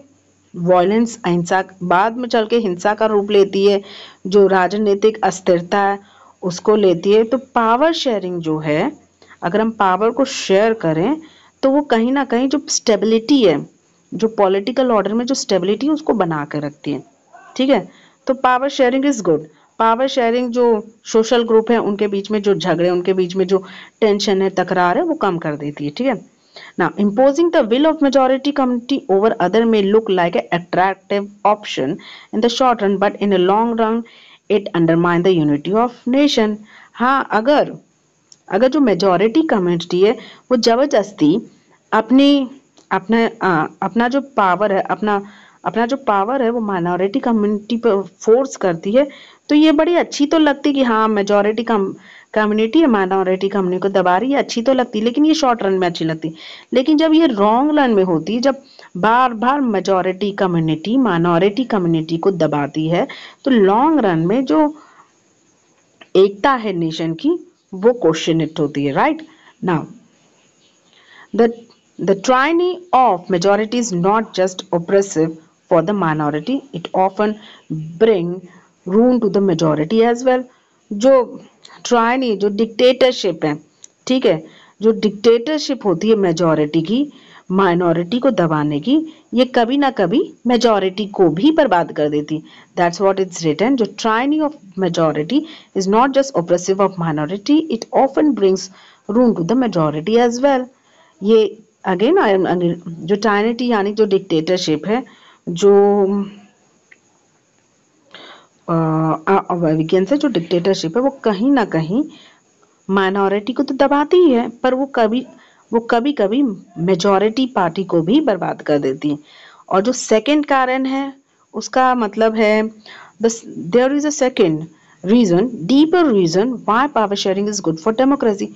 वायलेंस अहिंसा बाद में चल के हिंसा का रूप लेती है, जो राजनीतिक अस्थिरता है उसको लेती है। तो पावर शेयरिंग जो है, अगर हम पावर को शेयर करें तो वो कहीं ना कहीं जो स्टेबिलिटी है, जो पॉलिटिकल ऑर्डर में जो स्टेबिलिटी है उसको बना कर रखती है, ठीक है। तो power sharing is good. Power sharing जो सोशल ग्रुप है उनके बीच में जो झगड़े, उनके बीच में जो टेंशन है, तकरार है, वो कम कर देती है, ठीक है। Now, imposing the will of majority community over other may look like an attractive option in the short run, but in a long run, it undermines the unity of nation. हाँ, अगर जो मेजॉरिटी कम्युनिटी है वो जबरदस्ती अपनी अपना जो power है अपना जो पावर है वो माइनॉरिटी कम्युनिटी पर फोर्स करती है, तो ये बड़ी अच्छी तो लगती कि हाँ मेजॉरिटी कम्युनिटी है माइनॉरिटी कम्युनिटी को दबा रही है, अच्छी तो लगती, लेकिन ये शॉर्ट रन में अच्छी लगती। लेकिन जब ये लॉन्ग रन में होती, जब बार बार मेजॉरिटी कम्युनिटी माइनॉरिटी कम्युनिटी को दबाती है, तो लॉन्ग रन में जो एकता है नेशन की वो क्वेश्चनिट होती है, right. Now the tyranny of majority is not just oppressive for the minority, it often bring ruin to the majority as well. जो tyranny, जो डिक्टेटरशिप है, ठीक है, जो डिक्टेटरशिप होती है मेजॉरिटी की माइनॉरिटी को दबाने की, ये कभी ना कभी मेजॉरिटी को भी बर्बाद कर देती। दैट्स व्हाट इट्स रिटन, जो tyranny of majority is not just oppressive of minority, it often brings ruin to the majority as well. ये अगेन जो टायनिटी यानी जो डिक्टेटरशिप है, जो विज्ञान से जो डिक्टेटरशिप है वो कहीं ना कहीं माइनॉरिटी को तो दबाती ही है, पर वो कभी कभी मेजॉरिटी पार्टी को भी बर्बाद कर देती है। और जो सेकंड कारण है उसका मतलब है there is a second reason, deeper reason why power sharing is good for democracy.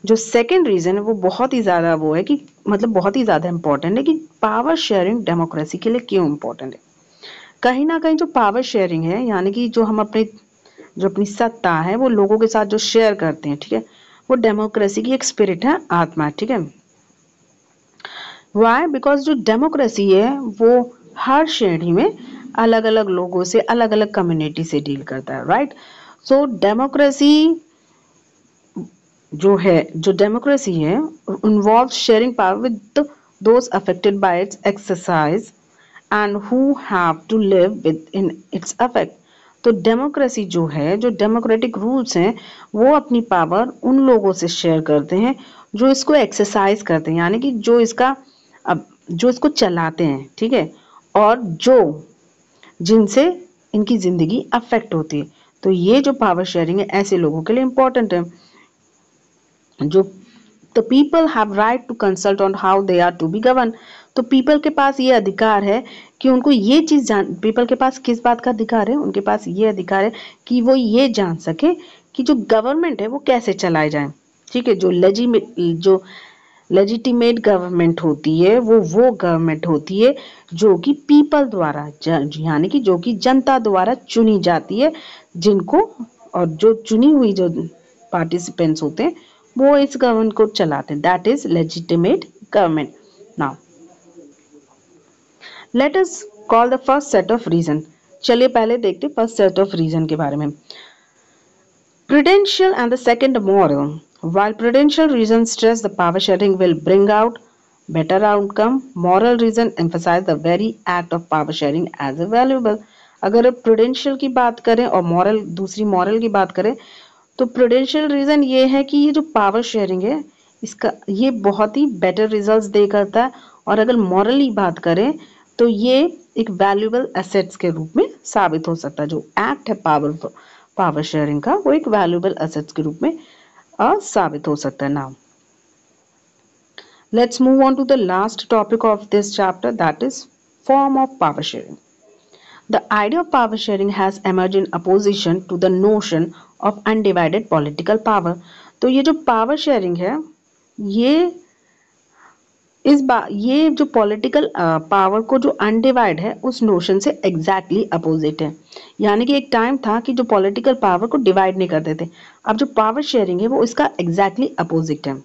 जो सेकंड रीजन है वो बहुत ही ज़्यादा वो है कि मतलब बहुत ही ज़्यादा इंपॉर्टेंट है कि पावर शेयरिंग डेमोक्रेसी के लिए क्यों इंपॉर्टेंट है। कहीं ना कहीं जो पावर शेयरिंग है यानी कि जो हम अपनी सत्ता है वो लोगों के साथ जो शेयर करते हैं, ठीक है, वो डेमोक्रेसी की एक स्पिरिट है, आत्मा है, ठीक है। वाई? बिकॉज जो डेमोक्रेसी है वो हर श्रेणी में अलग अलग लोगों से अलग अलग कम्युनिटी से डील करता है, राइट। सो डेमोक्रेसी जो डेमोक्रेसी है involve sharing power with those affected by its exercise and who have to live with in its affect. तो डेमोक्रेसी जो है, जो डेमोक्रेटिक रूल्स हैं, वो अपनी पावर उन लोगों से शेयर करते हैं जो इसको एक्सरसाइज करते हैं, यानी कि जो इसको चलाते हैं, ठीक है, और जिनसे इनकी जिंदगी अफेक्ट होती है। तो ये जो पावर शेयरिंग है ऐसे लोगों के लिए इंपॉर्टेंट है। जो the people have right to consult on how they are to be govern. तो पीपल के पास ये अधिकार है कि उनको ये चीज पीपल के पास किस बात का अधिकार है, उनके पास ये अधिकार है कि वो ये जान सके कि जो गवर्नमेंट है वो कैसे चलाए जाए, ठीक है। जो लेजिटिमेट गवर्नमेंट होती है वो गवर्नमेंट होती है जो कि पीपल द्वारा यानी कि जो कि जनता द्वारा चुनी जाती है, जिनको और जो चुनी हुई जो पार्टिसिपेंट्स होते हैं वो इस गवर्नमेंट को चलाते हैं, that is legitimate government. Now let us call the first set of reason. चलिए पहले देखते फर्स्ट सेट ऑफ रीजन के बारे में। Prudential and the second moral. While prudential reasons stress the power sharing will bring out better outcome, moral reason emphasize the very act of power sharing as a valuable. अगर prudential की बात करें और दूसरी moral की बात करें, तो prudential reason ये है कि ये जो power sharing है इसका ये बहुत ही better results दे करता है, और अगर morally बात करें तो ये एक valuable assets के रूप में साबित हो सकता है। जो act है पावर शेयरिंग का वो एक वैल्यूएबल एसेट्स के रूप में साबित हो सकता है। Now let's move on to the last topic of this chapter, that is form of power sharing. The idea of power sharing has emerged in opposition to the notion of undivided political power. तो ये जो power sharing है, ये ये जो political power को जो undivided है उस नोशन से एग्जैक्टली अपोजिट है। यानी कि एक टाइम था कि जो पॉलिटिकल पावर को डिवाइड नहीं करते थे, अब जो पावर शेयरिंग है वो इसका एग्जैक्टली अपोजिट है।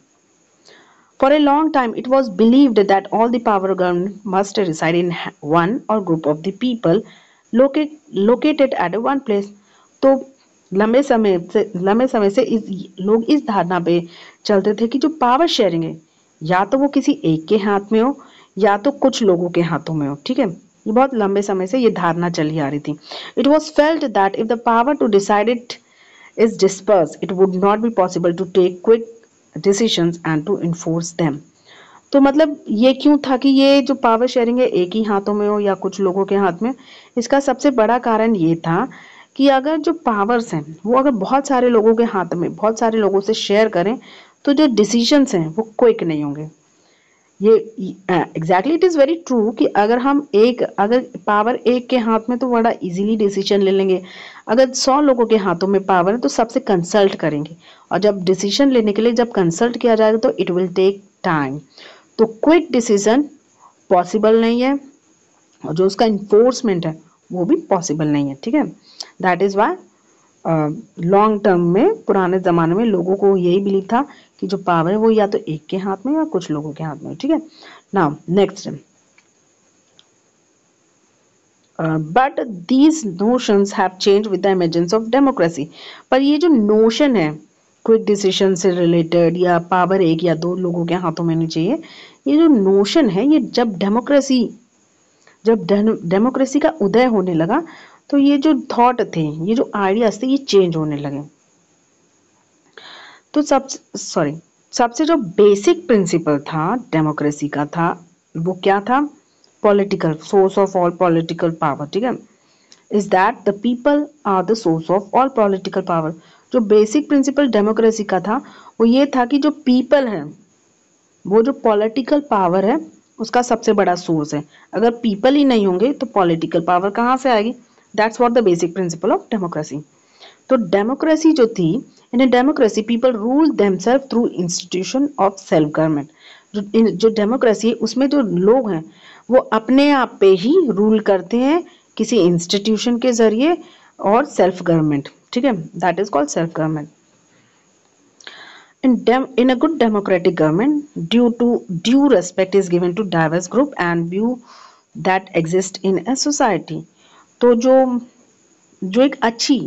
For a long time, it was believed that all the power of government must reside in one or group of the people located at one place. तो लंबे समय से लोग इस धारणा पे चलते थे कि जो पावर शेयरिंग है या तो वो किसी एक के हाथ में हो या तो कुछ लोगों के हाथों में हो। ठीक है, ये बहुत लंबे समय से ये धारणा चली आ रही थी। It was felt that if the power to decide it is dispersed, it would not be possible to take quick decisions and to enforce them. तो मतलब ये क्यों था कि ये जो पावर शेयरिंग है एक ही हाथों में हो या कुछ लोगों के हाथ में? इसका सबसे बड़ा कारण ये था कि अगर जो पावर्स हैं वो अगर बहुत सारे लोगों के हाथ में, बहुत सारे लोगों से शेयर करें तो जो डिसीजंस हैं वो क्विक नहीं होंगे। ये exactly it is very true कि अगर पावर एक के हाथ में तो बड़ा इजीली डिसीजन ले लेंगे। अगर 100 लोगों के हाथों में पावर है तो सबसे कंसल्ट करेंगे, और जब डिसीजन लेने के लिए जब कंसल्ट किया जाएगा तो इट विल टेक टाइम। तो क्विक डिसीजन पॉसिबल नहीं है, और जो उसका इन्फोर्समेंट है वो भी पॉसिबल नहीं है। ठीक है, that is why long term में पुराने ज़माने में लोगों को यही बिलीव था कि जो पावर है वो या तो एक के हाथ में या कुछ लोगों के हाथ में। ठीक है, now next, but these notions have change with the emergence of democracy. पर ये जो नोशन है क्विक डिसीजन से रिलेटेड या पावर एक या दो लोगों के हाथों में नहीं चाहिए, ये जो नोशन है ये जब डेमोक्रेसी का उदय होने लगा तो ये जो थॉट थे, ये जो आइडियाज थे, ये चेंज होने लगे। तो सबसे जो बेसिक प्रिंसिपल था डेमोक्रेसी का था वो क्या था? Political source of all political power. ठीक है, is that the people are the source of all political power. जो बेसिक प्रिंसिपल डेमोक्रेसी का था वो ये था कि जो पीपल है वो जो पॉलिटिकल पावर है उसका सबसे बड़ा सोर्स है। अगर पीपल ही नहीं होंगे तो पॉलिटिकल पावर कहाँ से आएगी? That's what the basic principle of democracy. तो डेमोक्रेसी जो थी, in a democracy people rule themselves through institution of self government. जो डेमोक्रेसी है उसमें जो लोग हैं वो अपने आप पे ही रूल करते हैं किसी इंस्टीट्यूशन के जरिए और सेल्फ गवर्नमेंट। ठीक है, that is called self government. In a good democratic government, due respect is given to diverse group and view that exist in a society. तो जो एक अच्छी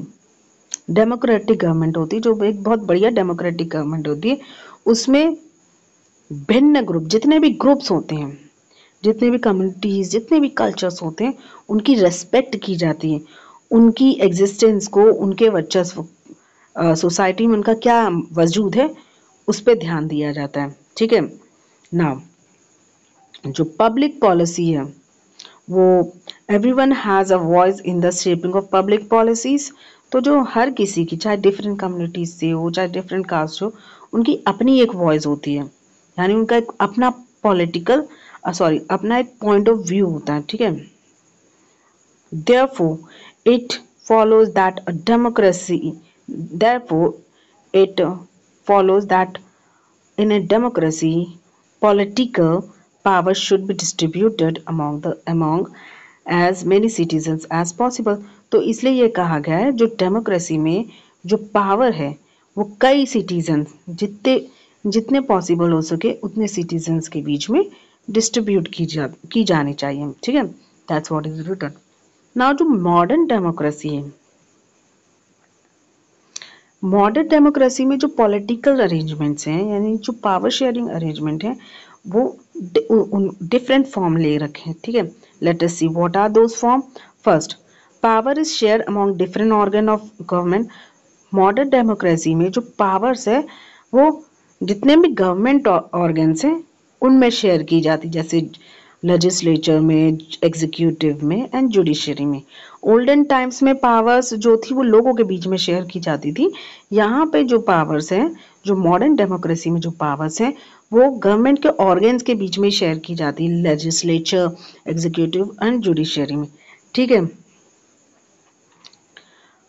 डेमोक्रेटिक गवर्नमेंट होती है, जो एक बहुत बढ़िया डेमोक्रेटिक गवर्नमेंट होती है, उसमें भिन्न ग्रुप, जितने भी ग्रुप्स होते हैं, जितने भी कम्युनिटीज, जितने भी कल्चर्स होते हैं, उनकी रेस्पेक्ट की जाती है, उनकी एग्जिस्टेंस को, उनके वर्चस्व, सोसाइटी में उनका क्या वजूद है उस पर ध्यान दिया जाता है। ठीक है, नाउ जो पब्लिक पॉलिसी है वो everyone has a voice in the shaping of public policies. तो जो हर किसी की, चाहे डिफरेंट कम्युनिटीज से हो, चाहे डिफरेंट कास्ट हो, उनकी अपनी एक वॉइस होती है, यानी उनका एक अपना अपना एक पॉइंट ऑफ व्यू होता है। ठीक है, therefore it follows that a democracy therefore it follows that in a democracy political power should be distributed among as many citizens as possible। तो इसलिए ये कहा गया है जो डेमोक्रेसी में जो पावर है वो कई सिटीजन, जितने पॉसिबल हो सके उतने सिटीजन्स के बीच में डिस्ट्रीब्यूट की जानी चाहिए। ठीक है, that's what is written. Now जो मॉडर्न डेमोक्रेसी है, मॉडर्न डेमोक्रेसी में जो पॉलिटिकल अरेंजमेंट्स हैं, यानी जो पावर शेयरिंग अरेंजमेंट है, वो डिफरेंट फॉर्म ले रखे हैं। ठीक है, let us see what are those form. First, power is share among different organ of government. Modern democracy में जो पावर्स है वो जितने भी गवर्नमेंट ऑर्गन्स हैं उनमें शेयर की जाती, जैसे लेजिस्लेचर में, एग्जीक्यूटिव में एंड जुडिशरी में। ओल्डन टाइम्स में पावर्स जो थी वो लोगों के बीच में शेयर की जाती थी। यहाँ पे जो पावर्स हैं, जो मॉडर्न डेमोक्रेसी में जो पावर्स हैं, वो गवर्नमेंट के ऑर्गन्स के बीच में शेयर की जाती है, लेजिस्लेचर, एग्जीक्यूटिव एंड जुडिशरी में। ठीक है,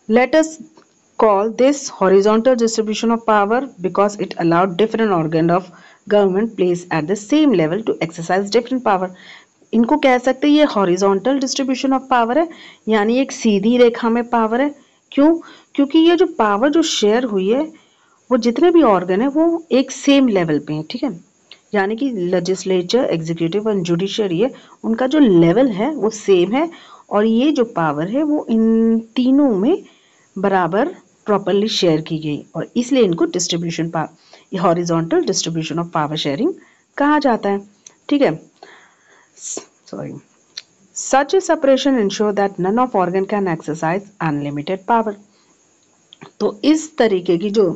let us call this horizontal distribution of power because it allowed different organ of government placed at the same level to exercise different power. इनको कह सकते हैं ये हॉरिजॉन्टल डिस्ट्रीब्यूशन ऑफ पावर है, यानी एक सीधी रेखा में पावर है। क्यों? क्योंकि ये जो पावर जो शेयर हुई है वो जितने भी ऑर्गन है वो एक सेम लेवल पे हैं, ठीक है। यानी कि लेजिस्लेचर, एग्जीक्यूटिव और जुडिशरी है, उनका जो लेवल है वो सेम है और ये जो पावर है वो इन तीनों में बराबर प्रॉपरली शेयर की गई और इसलिए इनको distribution horizontal distribution of power sharing कहा जाता है, ठीक है। Sorry, such a separation ensure that none of organ can exercise unlimited power। तो इस तरीके की जो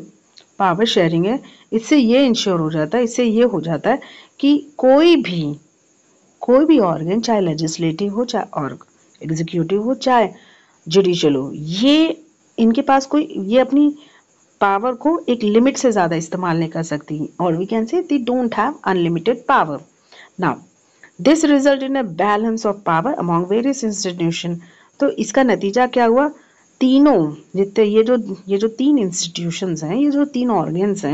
पावर शेयरिंग है इससे ये इंश्योर हो जाता है, इससे ये हो जाता है कि कोई भी ऑर्गन, चाहे लेजिस्लेटिव हो, चाहे और एग्जीक्यूटिव हो, चाहे जुडिशियल हो, ये इनके पास कोई ये अपनी पावर को एक लिमिट से ज़्यादा इस्तेमाल नहीं कर सकती, और we can say they don't have unlimited power. Now this result in a balance of power among various institution. तो इसका नतीजा क्या हुआ? तीनों जितने ये जो तीन इंस्टीट्यूशंस हैं, ये जो तीन ऑर्गन्स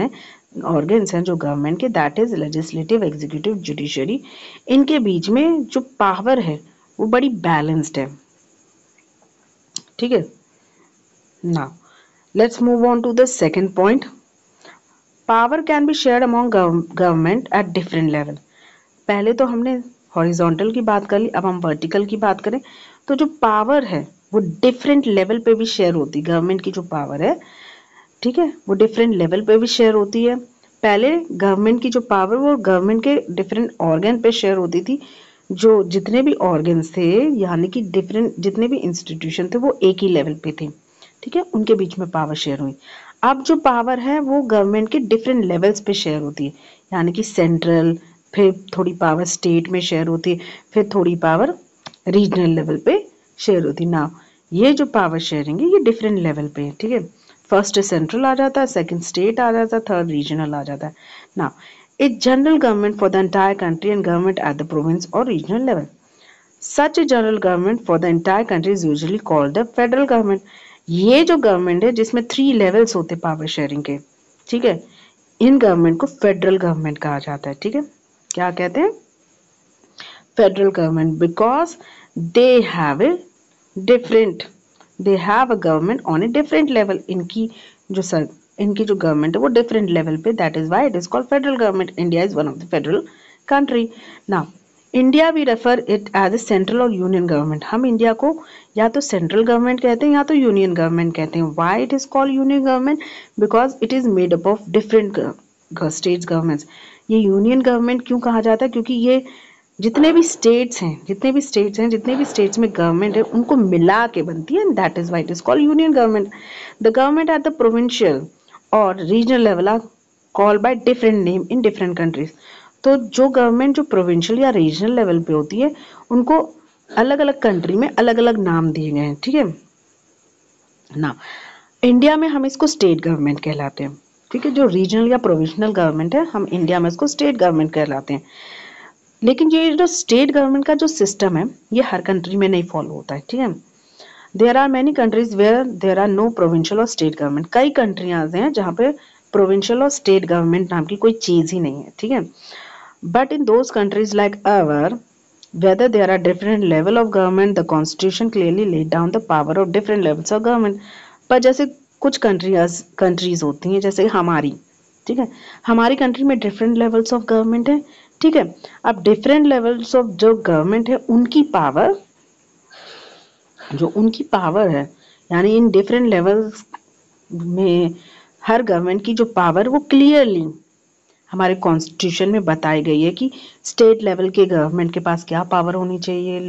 हैं जो गवर्नमेंट के, that is legislative, executive, judiciary, इनके बीच में जो पावर है वो बड़ी बैलेंस्ड है, ठीक है। Now let's move on to the second point. Power can be shared among government at different level. पहले तो हमने हॉरिजॉन्टल की बात कर ली, अब हम वर्टिकल की बात करें तो जो पावर है वो डिफरेंट लेवल पे भी शेयर होती है। गवर्नमेंट की जो पावर है, ठीक है, वो डिफरेंट लेवल पे भी शेयर होती है। पहले गवर्नमेंट की जो पावर वो गवर्नमेंट के डिफरेंट ऑर्गन पे शेयर होती थी, जो जितने भी ऑर्गन्स थे यानी कि डिफरेंट जितने भी इंस्टीट्यूशन थे वो एक ही लेवल पे थे, ठीक है, उनके बीच में पावर शेयर हुई। अब जो पावर है वो गवर्नमेंट के डिफरेंट लेवल्स पे शेयर होती है, यानी कि सेंट्रल, फिर थोड़ी पावर स्टेट में शेयर होती है, फिर थोड़ी पावर रीजनल लेवल पे शेयर होती है। ना ये जो पावर शेयरिंग है ये डिफरेंट लेवल पे है, ठीक है। फर्स्ट सेंट्रल आ जाता है, सेकंड स्टेट आ जाता है, थर्ड रीजनल आ जाता है। ना it general government for the entire country and government at the province और regional level. Such a general government for the entire country is usually called the federal government. ये जो government है जिसमें 3 levels होते power sharing के, ठीक है, इन गवर्नमेंट को फेडरल गवर्नमेंट कहा जाता है, ठीक है। क्या कहते हैं? Federal government, because they have a government on a different level. इनकी जो गवर्नमेंट है वो डिफरेंट लेवल पे, that is why it is called federal government. India is one of the federal country. Now India we refer it as a central और union government. हम India को या तो सेंट्रल गवर्नमेंट कहते हैं या तो यूनियन गवर्नमेंट कहते हैं। Why it is called union government? Because it is made up of different states governments. ये यूनियन गवर्नमेंट क्यों कहा जाता है? क्योंकि ये जितने भी स्टेट्स में गवर्नमेंट है उनको मिला के बनती है, that is why it is called union government. The government at the provincial और regional level are called by different name in different countries. तो जो गवर्नमेंट जो प्रोविंशियल या रीजनल लेवल पे होती है उनको अलग अलग कंट्री में अलग अलग नाम दिए गए हैं, ठीक है ना। इंडिया में हम इसको स्टेट गवर्नमेंट कहलाते हैं, ठीक है। जो रीजनल या प्रोविंशियल गवर्नमेंट है हम इंडिया में इसको स्टेट गवर्नमेंट कहलाते हैं। लेकिन ये जो स्टेट गवर्नमेंट का जो सिस्टम है ये हर कंट्री में नहीं फॉलो होता है, ठीक है। There are many countries where there are no provincial और स्टेट गवर्नमेंट। कई कंट्रियां हैं जहाँ पे प्रोविंशियल और स्टेट गवर्नमेंट नाम की कोई चीज ही नहीं है, ठीक है। But in those countries like our whether there are different level of government, the constitution clearly laid down the power of different levels of government। पर जैसे कुछ कंट्रीज होती हैं जैसे हमारी, ठीक है, हमारी कंट्री में डिफरेंट लेवल्स ऑफ गवर्नमेंट है, ठीक है। अब डिफरेंट लेवल्स ऑफ जो गवर्नमेंट है उनकी पावर है, यानी इन डिफरेंट लेवल्स में हर गवर्नमेंट की जो पावर वो क्लियरली हमारे कॉन्स्टिट्यूशन में बताई गई है कि स्टेट लेवल के गवर्नमेंट के पास क्या पावर होनी चाहिए,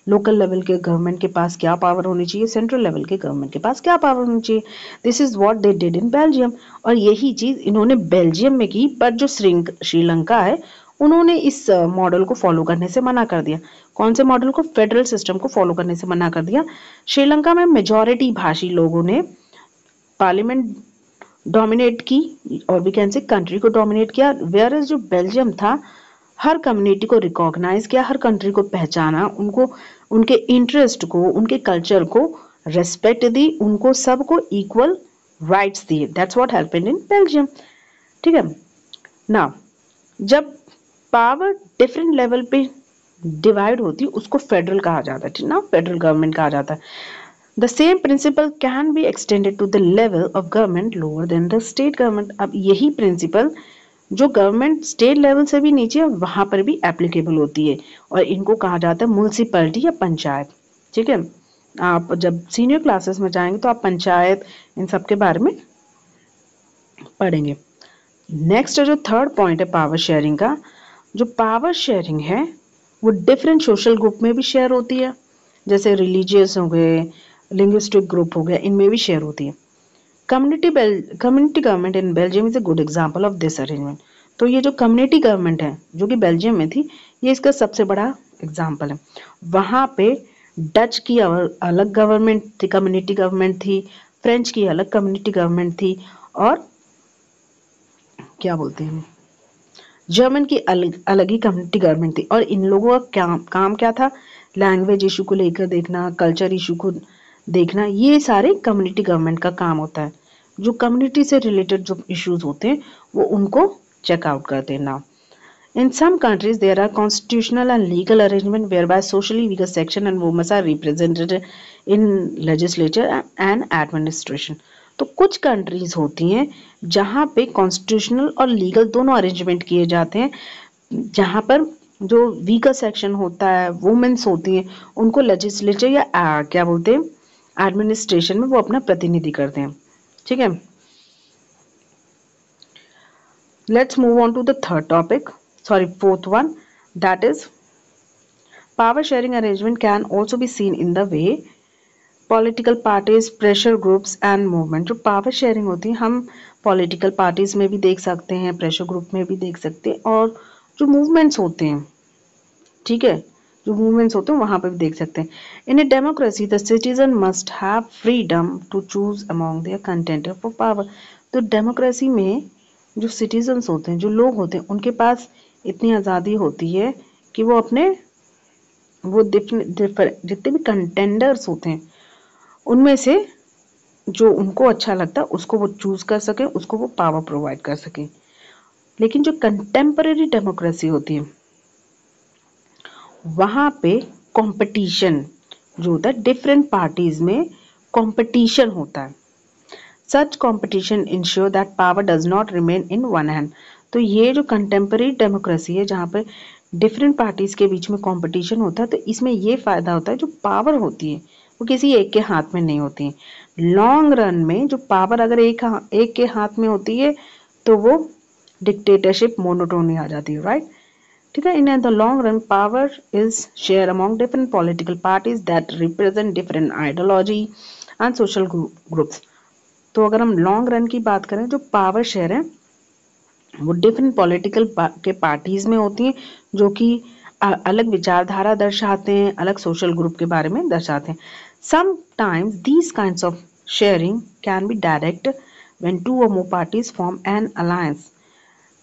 लोकल लेवल के गवर्नमेंट के पास क्या पावर होनी चाहिए, सेंट्रल लेवल के गवर्नमेंट के पास क्या पावर होनी चाहिए। This is what they did in Belgium. और यही चीज इन्होंने बेल्जियम में की, पर जो श्रीलंका है उन्होंने इस मॉडल को फॉलो करने से मना कर दिया। कौन से मॉडल को? फेडरल सिस्टम को फॉलो करने से मना कर दिया। श्रीलंका में मेजॉरिटी भाषी लोगों ने पार्लियामेंट डोमिनेट की और भी कैन से कंट्री को डोमिनेट किया, वेयर जो बेल्जियम था हर कम्युनिटी को रिकॉग्नाइज किया, हर कंट्री को पहचाना, उनको उनके इंटरेस्ट को, उनके कल्चर को रेस्पेक्ट दी, उनको सबको इक्वल राइट्स दिए। That's what happened in Belgium. ठीक है ना, जब पावर डिफरेंट लेवल पे डिवाइड होती है उसको फेडरल कहा जाता है, ठीक ना, फेडरल गवर्नमेंट कहा जाता है। The same principle can be extended to the level of government lower than the state government. अब यही प्रिंसिपल जो गवर्नमेंट स्टेट लेवल से भी नीचे है वहां पर भी एप्लीकेबल होती है, और इनको कहा जाता है म्युनिसिपैलिटी या पंचायत। ठीक है, आप जब सीनियर क्लासेस में जाएंगे तो आप पंचायत इन सब के बारे में पढ़ेंगे। नेक्स्ट जो थर्ड पॉइंट है पावर शेयरिंग का, जो पावर शेयरिंग है वो डिफरेंट सोशल ग्रुप में भी शेयर होती है, जैसे रिलीजियस हो गए, लिंग्विस्टिक ग्रुप हो गया, इनमें भी शेयर होती है। Community government in Belgium is a good example of this arrangement. तो ये जो कम्युनिटी गवर्नमेंट है जो कि बेल्जियम में थी, ये इसका सबसे बड़ा एग्जांपल है। वहाँ पे डच की अलग गवर्नमेंट थी, कम्युनिटी गवर्नमेंट थी, फ्रेंच की अलग कम्युनिटी गवर्नमेंट थी, और क्या बोलते हैं जर्मन की अलग अलग ही कम्युनिटी गवर्नमेंट थी। और इन लोगों का काम क्या था, लैंग्वेज इशू को लेकर देखना, कल्चर इशू को देखना, ये सारे कम्युनिटी गवर्नमेंट का काम होता है। जो कम्युनिटी से रिलेटेड जो इश्यूज होते हैं वो उनको चेकआउट कर देना। In some countries, there are constitutional and legal arrangements whereby socially weaker section and women are represented in legislature and administration. तो कुछ कंट्रीज होती हैं जहाँ पे कॉन्स्टिट्यूशनल और लीगल दोनों अरेंजमेंट किए जाते हैं, जहाँ पर जो वीकर सेक्शन होता है, वुमेन्स होती हैं, उनको लेजिस्लेचर या क्या बोलते हैं एडमिनिस्ट्रेशन में वो अपना प्रतिनिधि करते हैं। ठीक है, let's move on to the third topic, fourth one, that is power sharing arrangement can also be seen in the way political parties, pressure groups and movement। जो पावर शेयरिंग होती है हम पॉलिटिकल पार्टीज में भी देख सकते हैं, pressure group में भी देख सकते हैं, और जो मूवमेंट्स होते हैं, ठीक है, जो मूवमेंट्स होते हैं वहां पर भी देख सकते हैं। In a democracy the citizen must have freedom to choose among their contender for power. तो डेमोक्रेसी में जो सिटीजन्स होते हैं, जो लोग होते हैं, उनके पास इतनी आज़ादी होती है कि वो अपने वो जितने भी कंटेंडर्स होते हैं उनमें से जो उनको अच्छा लगता है उसको वो चूज कर सकें, उसको वो पावर प्रोवाइड कर सकें। लेकिन जो कंटेम्परेरी डेमोक्रेसी होती है वहाँ पे कंपटीशन जो होता है, डिफरेंट पार्टीज में कंपटीशन होता है। Such competition ensure that power does not remain in one hand. तो ये जो कंटेम्परेरी डेमोक्रेसी है जहाँ पे डिफरेंट पार्टीज के बीच में कंपटीशन होता है, तो इसमें ये फायदा होता है जो पावर होती है वो किसी एक के हाथ में नहीं होती है। लॉन्ग रन में जो पावर अगर एक के हाथ में होती है तो वो डिक्टेटरशिप, मोनोटोनी आ जाती है, राइट। ठीक है, in the long run power is share among different political parties that represent different ideology and social groups. तो अगर हम लॉन्ग रन की बात करें, जो पावर शेयर है वो डिफरेंट पॉलिटिकल के पार्टीज में होती हैं जो कि अलग विचारधारा दर्शाते हैं, अलग सोशल ग्रुप के बारे में दर्शाते हैं। Sometimes these kinds of sharing can be direct when two or more parties form an alliance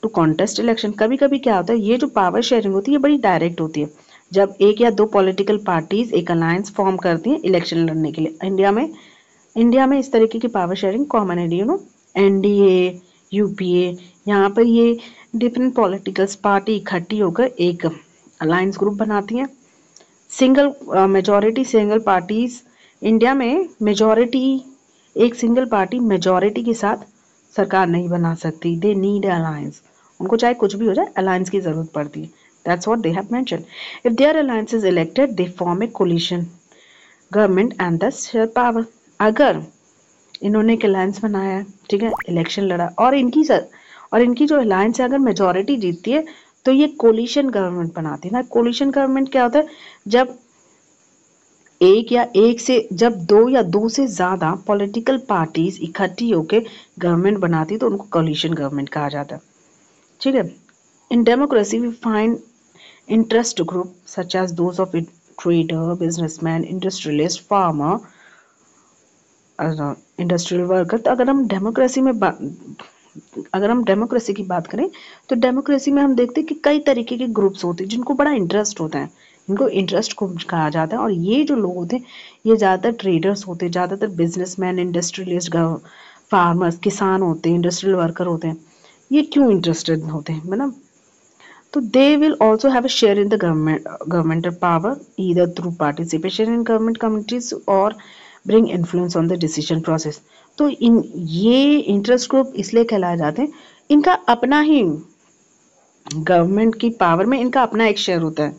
to contest election. कभी कभी क्या होता है, ये जो पावर शेयरिंग होती है ये बड़ी डायरेक्ट होती है, जब एक या दो पॉलिटिकल पार्टीज एक अलायंस फॉर्म करती हैं इलेक्शन लड़ने के लिए। इंडिया में इस तरीके की पावर शेयरिंग कॉमन है, यू नो, एनडीए, यूपीए, यहाँ पर ये डिफरेंट पॉलिटिकल पार्टी इकट्ठी होकर एक अलायंस ग्रुप बनाती हैं। Single majority single parties, India में मेजॉरिटी एक सिंगल पार्टी मेजॉरिटी के साथ सरकार नहीं बना सकती, दे नीड अलायंस। उनको चाहे कुछ भी हो जाए अलायंस की जरूरत पड़ती है। That's what they have mentioned. If their alliance is elected they form a coalition government and thus share power. अगर इन्होंने एक अलायंस बनाया, ठीक है, इलेक्शन लड़ा, और इनकी जो अलायंस है अगर मेजॉरिटी जीतती है तो ये कोलिशन गवर्नमेंट बनाती है ना। कोलिशन गवर्नमेंट क्या होता है, जब दो या दो से ज्यादा पॉलिटिकल पार्टीज इकट्ठी होकर गवर्नमेंट बनाती है तो उनको कोलिशन गवर्नमेंट कहा जाता है। ठीक है, in democracy we find interest group such as those of trader, businessman, industrialist, farmer, industrial worker. तो अगर हम डेमोक्रेसी की बात करें तो डेमोक्रेसी में हम देखते हैं कि कई तरीके के ग्रुप्स होते हैं जिनको बड़ा इंटरेस्ट होता है, इनको इंटरेस्ट ग्रुप कहा जाता है। और ये जो लोग होते हैं ये ज़्यादातर ट्रेडर्स होते हैं, ज़्यादातर बिजनेसमैन, इंडस्ट्रियलिस्ट, फार्मर्स, किसान होते हैं, इंडस्ट्रियल वर्कर होते हैं, ये क्यों इंटरेस्टेड होते हैं, है ना? तो they will also have a share in the governmental power either through participation in government committees or bring influence on the decision process. तो इन ये इंटरेस्ट ग्रुप इसलिए कहलाए जाते हैं, इनका अपना ही गवर्नमेंट की पावर में इनका अपना एक शेयर होता है।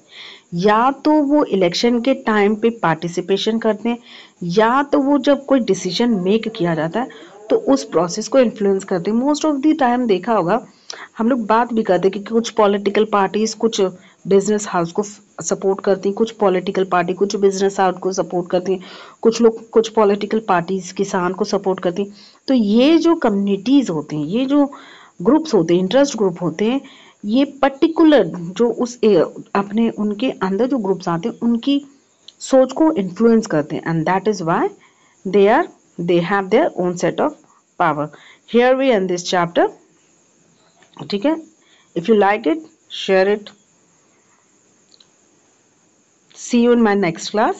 या तो वो इलेक्शन के टाइम पे पार्टिसिपेशन करते हैं, या तो वो जब कोई डिसीजन मेक किया जाता है तो उस प्रोसेस को इन्फ्लुएंस करते हैं। मोस्ट ऑफ द टाइम देखा होगा, हम लोग बात भी करते हैं कि कुछ पॉलिटिकल पार्टीज कुछ बिजनेस हाउस को सपोर्ट करती हैं, कुछ पॉलिटिकल पार्टी कुछ बिजनेस हाउस को सपोर्ट करती हैं, कुछ लोग कुछ पॉलिटिकल पार्टीज किसान को सपोर्ट करती हैं। तो ये जो कम्युनिटीज होते हैं, ये जो ग्रुप्स होते हैं, इंटरेस्ट ग्रुप होते हैं, ये पर्टिकुलर जो अपने उनके अंदर जो ग्रुप्स आते हैं उनकी सोच को इन्फ्लुएंस करते हैं, and that is why they have their own set of power. Here we end this chapter. ठीक है, if you like it, share it, see you in my next class.